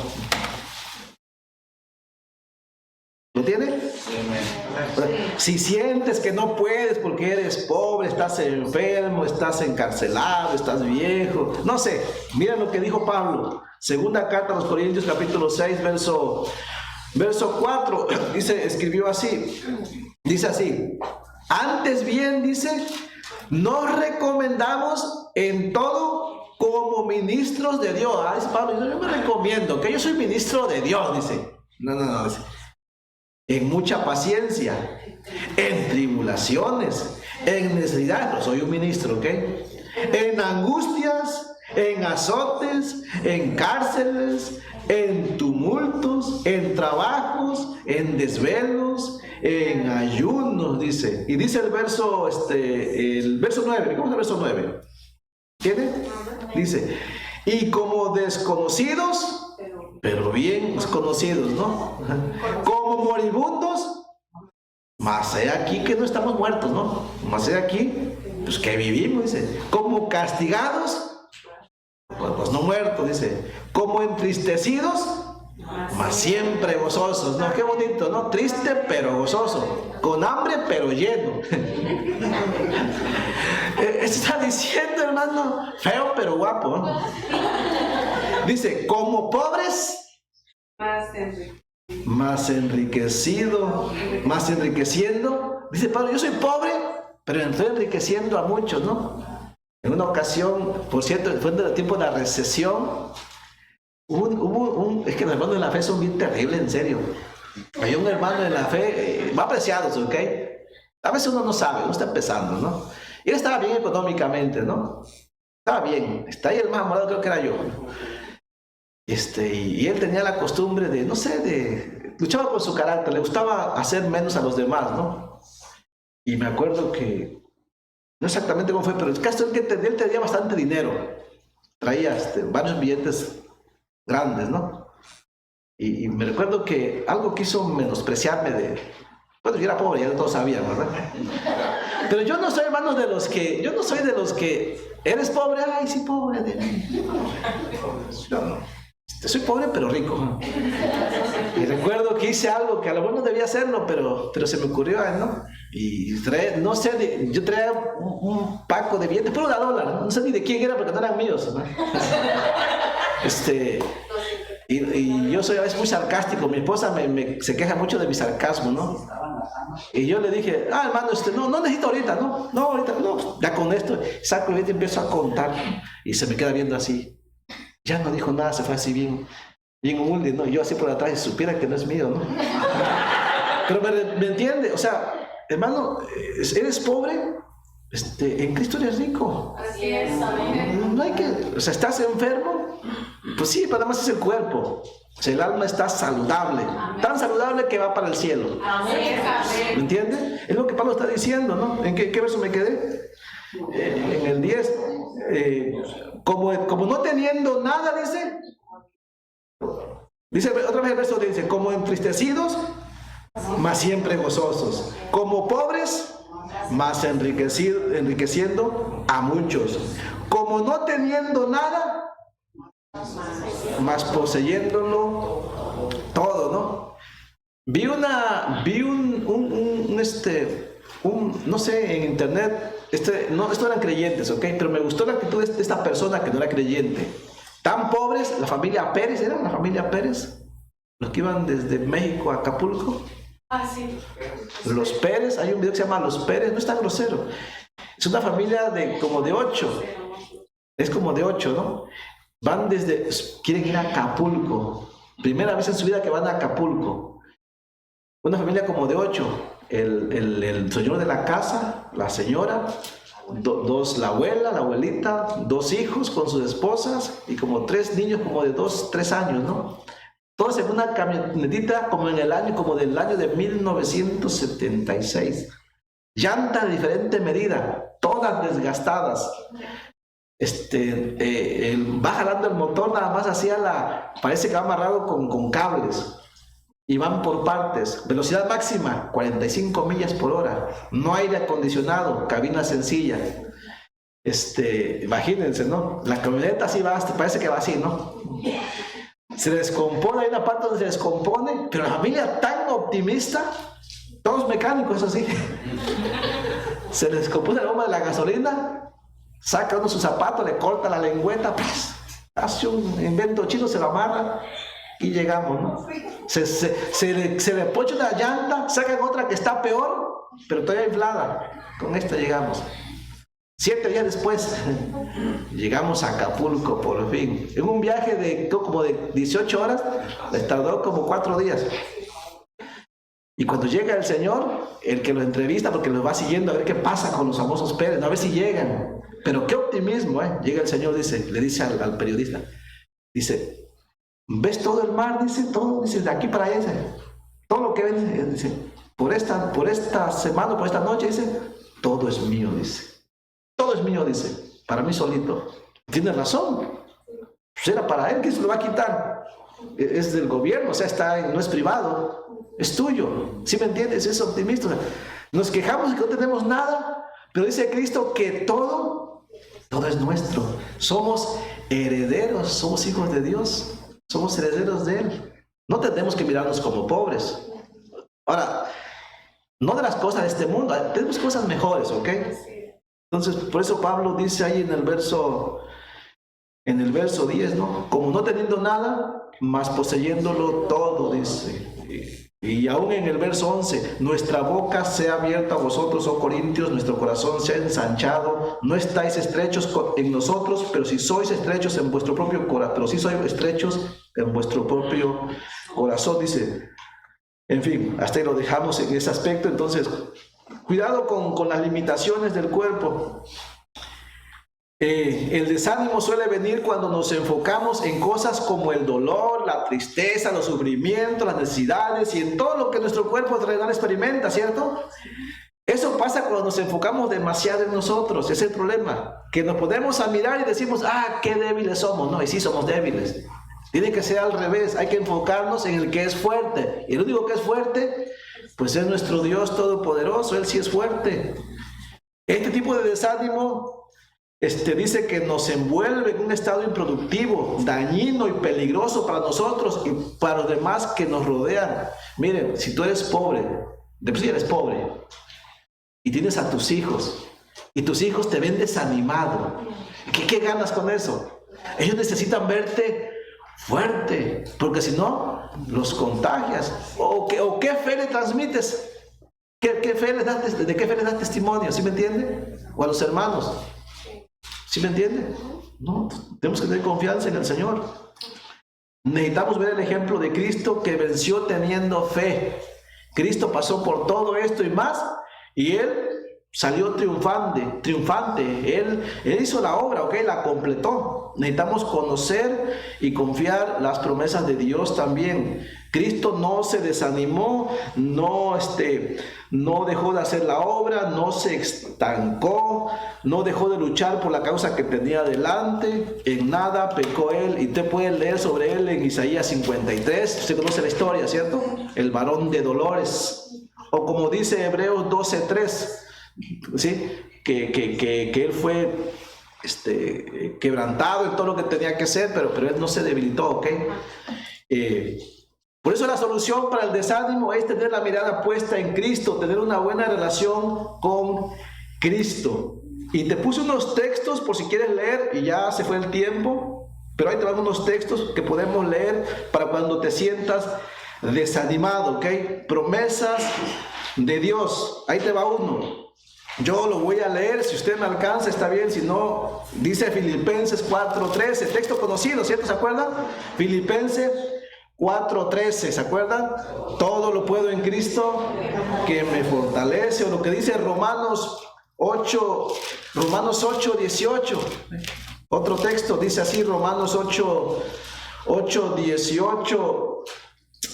¿Lo tiene? Si sientes que no puedes porque eres pobre, estás enfermo, estás encarcelado, estás viejo, no sé, miren lo que dijo Pablo. Segunda carta a los Corintios, capítulo 6, verso 4, escribió así, dice así: antes bien, dice, nos recomendamos en todo como ministros de Dios. Dice Pablo, yo me recomiendo, que yo soy ministro de Dios, dice. No, dice, en mucha paciencia, en tribulaciones, en necesidades, no soy un ministro, ¿ok? En angustias, en azotes, en cárceles, en tumultos, en trabajos, en desvelos, en ayunos, dice. Y dice el verso 9, ¿cómo es el verso 9? ¿Tiene? Dice, y como desconocidos, pero bien conocidos, ¿no? Como moribundos, mas he aquí que no estamos muertos, ¿no? Mas he aquí, pues que vivimos, dice. Como castigados, pues no muertos, dice. Como entristecidos, mas siempre gozosos, ¿no? Qué bonito, ¿no? Triste pero gozoso, con hambre pero lleno. Está diciendo, hermano, feo pero guapo, ¿no? Dice, como pobres, más enriqueciendo. Dice Pablo, yo soy pobre, pero estoy enriqueciendo a muchos, ¿no? En una ocasión, por cierto, fue en el tiempo de la recesión, es que los hermanos de la fe son bien terribles, en serio. Hay un hermano de la fe, va apreciados, ¿ok? A veces uno no sabe, uno está empezando, ¿no? Y él estaba bien económicamente, ¿no? Estaba bien, está ahí el más morado, creo que era yo. Y él tenía la costumbre de, no sé, luchaba con su carácter, le gustaba hacer menos a los demás, ¿no? Y me acuerdo que, no exactamente cómo fue, pero el caso es que él tenía bastante dinero, traía varios billetes grandes, ¿no? Y me recuerdo que algo quiso menospreciarme bueno, yo era pobre, ya todos sabían, ¿verdad? Pero yo no soy, hermanos, yo no soy de los que, ¿eres pobre? Ay, sí, pobre. Yo no. Soy pobre pero rico. Y recuerdo que hice algo que a lo mejor no debía hacerlo, pero se me ocurrió, ¿no? Y yo traía un paco de billetes, pero $1, no sé ni de quién era porque no eran míos, ¿no? Y yo soy a veces muy sarcástico, mi esposa se queja mucho de mi sarcasmo, ¿no? Y yo le dije, hermano, no necesito ahorita, no, ya con esto, saco y empiezo a contar, y se me queda viendo así. Ya no dijo nada, se fue así bien humilde, ¿no? Yo así por atrás, y supiera que no es mío, ¿no? Pero me entiende, o sea, hermano, eres pobre, en Cristo eres rico. Así es, amén. No hay que, o sea, estás enfermo, pues sí, pero además es el cuerpo. O sea, el alma está saludable, tan saludable que va para el cielo. Amén. ¿Me entiende? Es lo que Pablo está diciendo, ¿no? ¿En qué verso me quedé? En el 10. Como no teniendo nada, dice otra vez el verso, dice, como entristecidos, mas siempre gozosos, como pobres, mas enriqueciendo a muchos. Como no teniendo nada, mas poseyéndolo todo, ¿no? Vi no sé, en internet, esto eran creyentes, ¿ok? Pero me gustó la actitud de esta persona que no era creyente. Tan pobres, la familia Pérez, ¿era la familia Pérez? Los que iban desde México a Acapulco. Ah, sí. Los Pérez, hay un video que se llama Los Pérez, no es tan grosero. Es una familia como de 8. Es como de 8, ¿no? Quieren ir a Acapulco. Primera vez en su vida que van a Acapulco. Una familia como de 8. El señor de la casa, la señora, la abuela, la abuelita, 2 hijos con sus esposas y como 3 niños como de 2, 3 años, ¿no? Todos en una camionetita como del año de 1976. Llantas de diferente medida, todas desgastadas. Va jalando el motor nada más parece que va amarrado con cables. Y van por partes. Velocidad máxima, 45 millas por hora. No aire acondicionado, cabina sencilla. Imagínense, ¿no? La camioneta así va, parece que va así, ¿no? Se descompone, hay una parte donde se descompone, pero la familia tan optimista, todos mecánicos, eso sí. Se les descompone la bomba de la gasolina, saca uno sus zapatos, le corta la lengüeta, pues, hace un invento chino, se lo amarra y llegamos, ¿no? Se le pocha una llanta, sacan otra que está peor, pero todavía inflada. Con esta llegamos. 7 días después, llegamos a Acapulco por fin. En un viaje de como de 18 horas, les tardó como 4 días. Y cuando llega el señor, el que lo entrevista, porque lo va siguiendo a ver qué pasa con los famosos Pérez, a ver si llegan. Pero qué optimismo, ¿eh? Llega el señor, le dice al periodista, dice, ¿ves todo el mar? Dice, todo, dice, de aquí para allá, dice, todo lo que ven, dice, por esta semana, por esta noche, dice, todo es mío, dice. Todo es mío, dice, para mí solito. Tiene razón. Pues era para él, que se lo va a quitar. Es del gobierno, o sea, no es privado, es tuyo. ¿Sí me entiendes? Es optimista. O sea, nos quejamos de que no tenemos nada, pero dice Cristo que todo es nuestro. Somos herederos, somos hijos de Dios, somos herederos de Él. No tenemos que mirarnos como pobres. Ahora, no de las cosas de este mundo, tenemos cosas mejores, ¿ok? Entonces, por eso Pablo dice ahí en el verso 10, ¿no? Como no teniendo nada, mas poseyéndolo todo, dice. Y aún en el verso 11, nuestra boca sea abierta a vosotros, oh Corintios, nuestro corazón sea ensanchado. No estáis estrechos en nosotros, pero si sois estrechos en vuestro propio corazón, dice. En fin, hasta ahí lo dejamos en ese aspecto. Entonces, cuidado con las limitaciones del cuerpo. El desánimo suele venir cuando nos enfocamos en cosas como el dolor, la tristeza, los sufrimientos, las necesidades y en todo lo que nuestro cuerpo terrenal experimenta, ¿cierto? Eso pasa cuando nos enfocamos demasiado en nosotros. Ese es el problema, que nos podemos a mirar y decimos, qué débiles somos. No, y sí somos débiles. Tiene que ser al revés, hay que enfocarnos en el que es fuerte. Y el único que es fuerte, pues es nuestro Dios Todopoderoso, Él sí es fuerte. Este tipo de desánimo dice que nos envuelve en un estado improductivo, dañino y peligroso para nosotros y para los demás que nos rodean. Miren, si tú eres pobre, de por sí eres pobre, y tienes a tus hijos, y tus hijos te ven desanimado, ¿qué ganas con eso? Ellos necesitan verte fuerte, porque si no, los contagias. ¿O qué fe le transmites? ¿De qué fe les das testimonio? ¿Sí me entiende? O a los hermanos. ¿Sí me entiende? No, tenemos que tener confianza en el Señor. Necesitamos ver el ejemplo de Cristo que venció teniendo fe. Cristo pasó por todo esto y más, y Él salió triunfante. Él hizo la obra, ¿ok? La completó. Necesitamos conocer y confiar las promesas de Dios también. Cristo no se desanimó, no dejó de hacer la obra, no se estancó, no dejó de luchar por la causa que tenía delante. En nada pecó Él, y usted puede leer sobre Él en Isaías 53. Usted conoce la historia, ¿cierto? El varón de dolores. O como dice Hebreos 12:3, ¿sí? Que él fue quebrantado en todo lo que tenía que hacer, pero él no se debilitó, ¿ok? Por eso la solución para el desánimo es tener la mirada puesta en Cristo, tener una buena relación con Cristo. Y te puse unos textos por si quieres leer, y ya se fue el tiempo, pero ahí te van unos textos que podemos leer para cuando te sientas desanimado, ¿ok? Promesas de Dios. Ahí te va uno. Yo lo voy a leer, si usted me alcanza está bien, si no, dice Filipenses 4:13, texto conocido, ¿cierto? ¿Se acuerdan? Filipenses 4:13, ¿se acuerdan? Todo lo puedo en Cristo que me fortalece, o lo que dice Romanos 8:18. Otro texto dice así, Romanos 8:18,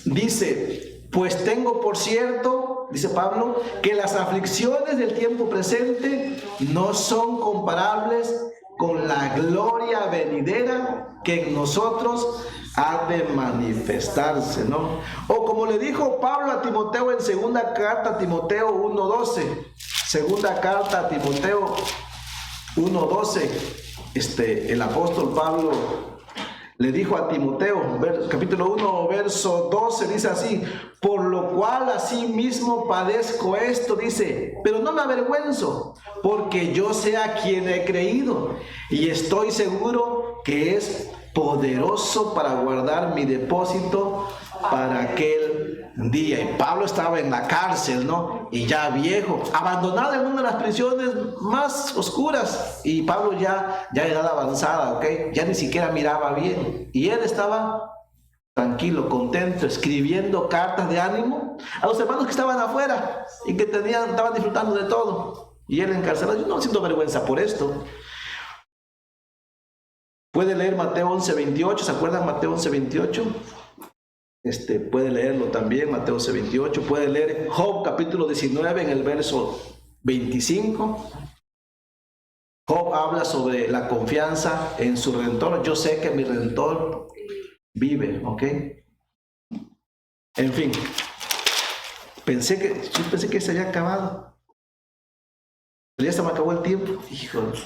dice, pues tengo por cierto, dice Pablo, que las aflicciones del tiempo presente no son comparables con la gloria venidera que en nosotros ha de manifestarse, ¿no? O como le dijo Pablo a Timoteo en segunda carta a Timoteo 1:12, segunda carta a Timoteo 1:12, el apóstol Pablo le dijo a Timoteo, capítulo 1, verso 12, dice así, por lo cual asimismo padezco esto, dice, pero no me avergüenzo, porque yo sé a quien he creído, y estoy seguro que es poderoso para guardar mi depósito para aquel día. Y Pablo estaba en la cárcel, ¿no? Y ya viejo, abandonado en una de las prisiones más oscuras, y Pablo ya edad avanzada, ¿ok? Ya ni siquiera miraba bien, y él estaba tranquilo, contento, escribiendo cartas de ánimo a los hermanos que estaban afuera y que estaban disfrutando de todo, y él encarcelado. Yo no siento vergüenza por esto. Puede leer Mateo 11:28, ¿se acuerdan Mateo 11:28? Puede leerlo también, Mateo 11:28. Puede leer Job capítulo 19 en el verso 25. Job habla sobre la confianza en su Redentor. Yo sé que mi Redentor vive, ¿ok? En fin, yo pensé que se había acabado, pero ya se me acabó el tiempo. Híjole.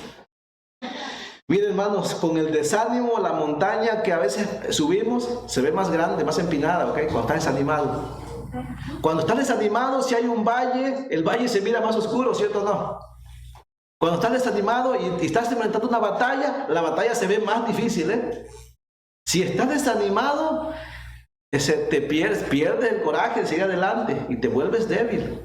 Miren, hermanos, con el desánimo, la montaña que a veces subimos se ve más grande, más empinada, ¿ok? Cuando estás desanimado. Cuando estás desanimado, si hay un valle, el valle se mira más oscuro, ¿cierto o no? Cuando estás desanimado y estás enfrentando una batalla, la batalla se ve más difícil, ¿eh? Si estás desanimado, te pierdes el coraje de seguir adelante y te vuelves débil.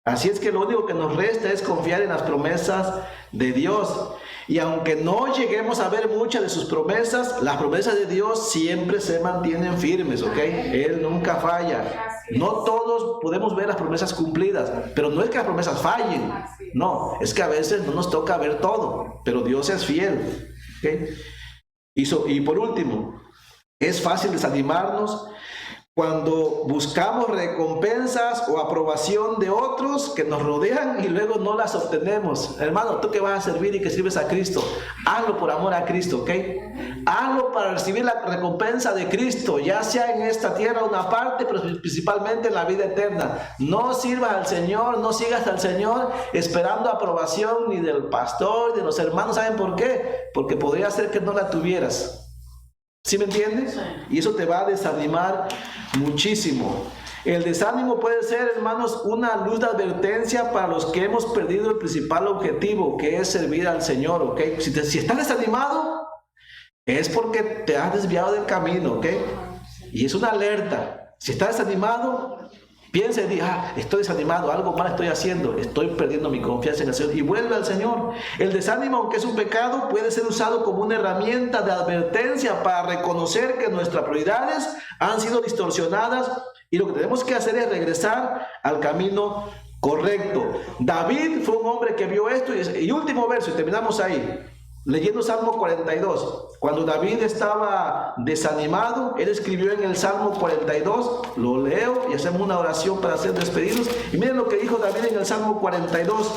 Así es que lo único que nos resta es confiar en las promesas de Dios. Y aunque no lleguemos a ver muchas de sus promesas, las promesas de Dios siempre se mantienen firmes, ¿ok? Él nunca falla. No todos podemos ver las promesas cumplidas, pero no es que las promesas fallen. No, es que a veces no nos toca ver todo, pero Dios es fiel, ¿ok? Y por último, es fácil desanimarnos cuando buscamos recompensas o aprobación de otros que nos rodean y luego no las obtenemos. Hermano, tú que vas a servir y que sirves a Cristo, hazlo por amor a Cristo, ¿ok? Hazlo para recibir la recompensa de Cristo, ya sea en esta tierra una parte, pero principalmente en la vida eterna. No sirvas al Señor, no sigas al Señor esperando aprobación ni del pastor, ni de los hermanos. ¿Saben por qué? Porque podría ser que no la tuvieras. ¿Sí me entiendes? Y eso te va a desanimar muchísimo. El desánimo puede ser, hermanos, una luz de advertencia para los que hemos perdido el principal objetivo, que es servir al Señor, ¿ok? Si estás desanimado, es porque te has desviado del camino, ¿ok? Y es una alerta. Si estás desanimado, piensa y diga, estoy desanimado, algo mal estoy haciendo, estoy perdiendo mi confianza en el Señor, y vuelve al Señor. El desánimo, aunque es un pecado, puede ser usado como una herramienta de advertencia para reconocer que nuestras prioridades han sido distorsionadas y lo que tenemos que hacer es regresar al camino correcto. David fue un hombre que vio esto, y último verso, y terminamos ahí. Leyendo Salmo 42, cuando David estaba desanimado, él escribió en el Salmo 42, lo leo y hacemos una oración para ser despedidos. Y miren lo que dijo David en el Salmo 42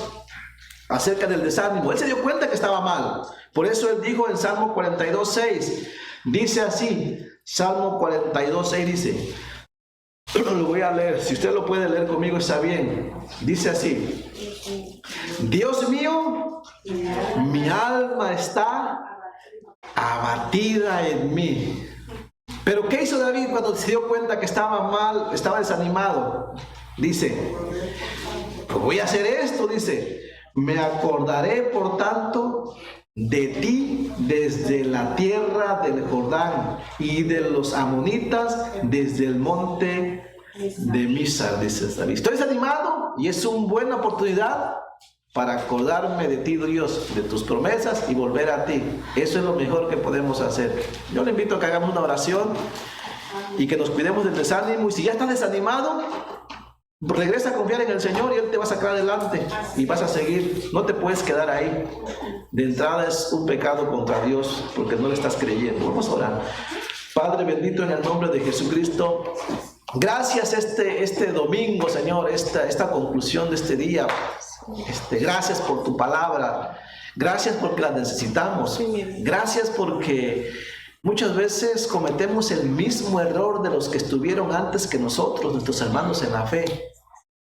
acerca del desánimo. Él se dio cuenta que estaba mal. Por eso él dijo en Salmo 42:6, dice así, Salmo 42:6 dice, Lo voy a leer. Si usted lo puede leer conmigo está bien. Dice así: Dios mío, mi alma está abatida en mí. Pero ¿qué hizo David cuando se dio cuenta que estaba mal, estaba desanimado? Dice, voy a hacer esto, dice, me acordaré por tanto de ti desde la tierra del Jordán y de los amonitas desde el monte de Misar, dice David. Estoy desanimado y es una buena oportunidad para acordarme de ti, Dios, de tus promesas y volver a ti. Eso es lo mejor que podemos hacer. Yo le invito a que hagamos una oración y que nos cuidemos del desánimo. Y si ya estás desanimado, regresa a confiar en el Señor y Él te va a sacar adelante y vas a seguir. No te puedes quedar ahí. De entrada es un pecado contra Dios porque no le estás creyendo. Vamos a orar. Padre bendito, en el nombre de Jesucristo, gracias este domingo, Señor, esta conclusión de este día. Gracias por tu palabra, gracias porque la necesitamos, gracias porque muchas veces cometemos el mismo error de los que estuvieron antes que nosotros, nuestros hermanos en la fe,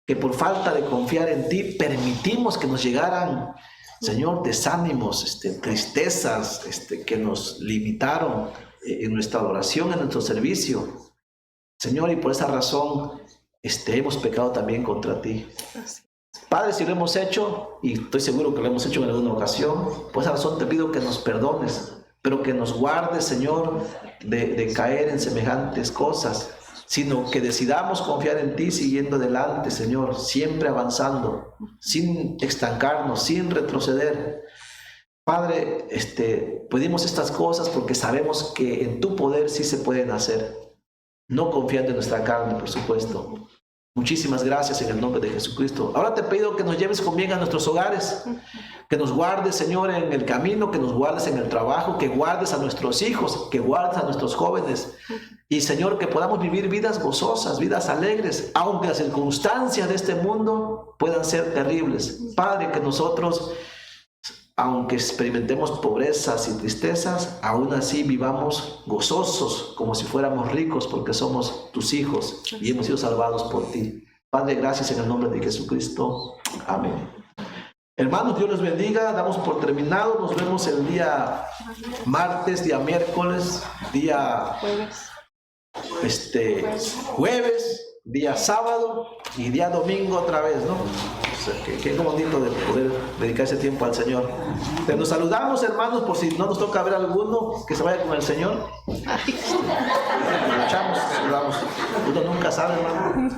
que por falta de confiar en ti permitimos que nos llegaran, Señor, desánimos, tristezas, que nos limitaron en nuestra adoración, en nuestro servicio, Señor, y por esa razón hemos pecado también contra ti. Padre, si lo hemos hecho, y estoy seguro que lo hemos hecho en alguna ocasión, por esa razón te pido que nos perdones, pero que nos guardes, Señor, de caer en semejantes cosas, sino que decidamos confiar en ti siguiendo adelante, Señor, siempre avanzando, sin estancarnos, sin retroceder. Padre, pedimos estas cosas porque sabemos que en tu poder sí se pueden hacer, no confiando en nuestra carne, por supuesto. Muchísimas gracias en el nombre de Jesucristo. Ahora te pido que nos lleves con bien a nuestros hogares, que nos guardes, Señor, en el camino, que nos guardes en el trabajo, que guardes a nuestros hijos, que guardes a nuestros jóvenes. Y, Señor, que podamos vivir vidas gozosas, vidas alegres, aunque las circunstancias de este mundo puedan ser terribles. Padre, que nosotros, aunque experimentemos pobrezas y tristezas, aún así vivamos gozosos, como si fuéramos ricos, porque somos tus hijos y hemos sido salvados por ti. Padre, gracias en el nombre de Jesucristo. Amén. Hermanos, Dios los bendiga. Damos por terminado. Nos vemos el día martes, día miércoles, día jueves, día sábado y día domingo otra vez, ¿no? O sea, qué bonito de poder dedicar ese tiempo al Señor. Nos saludamos, hermanos, por si no nos toca ver alguno que se vaya con el Señor. Luchamos, saludamos. Uno nunca sabe, hermano.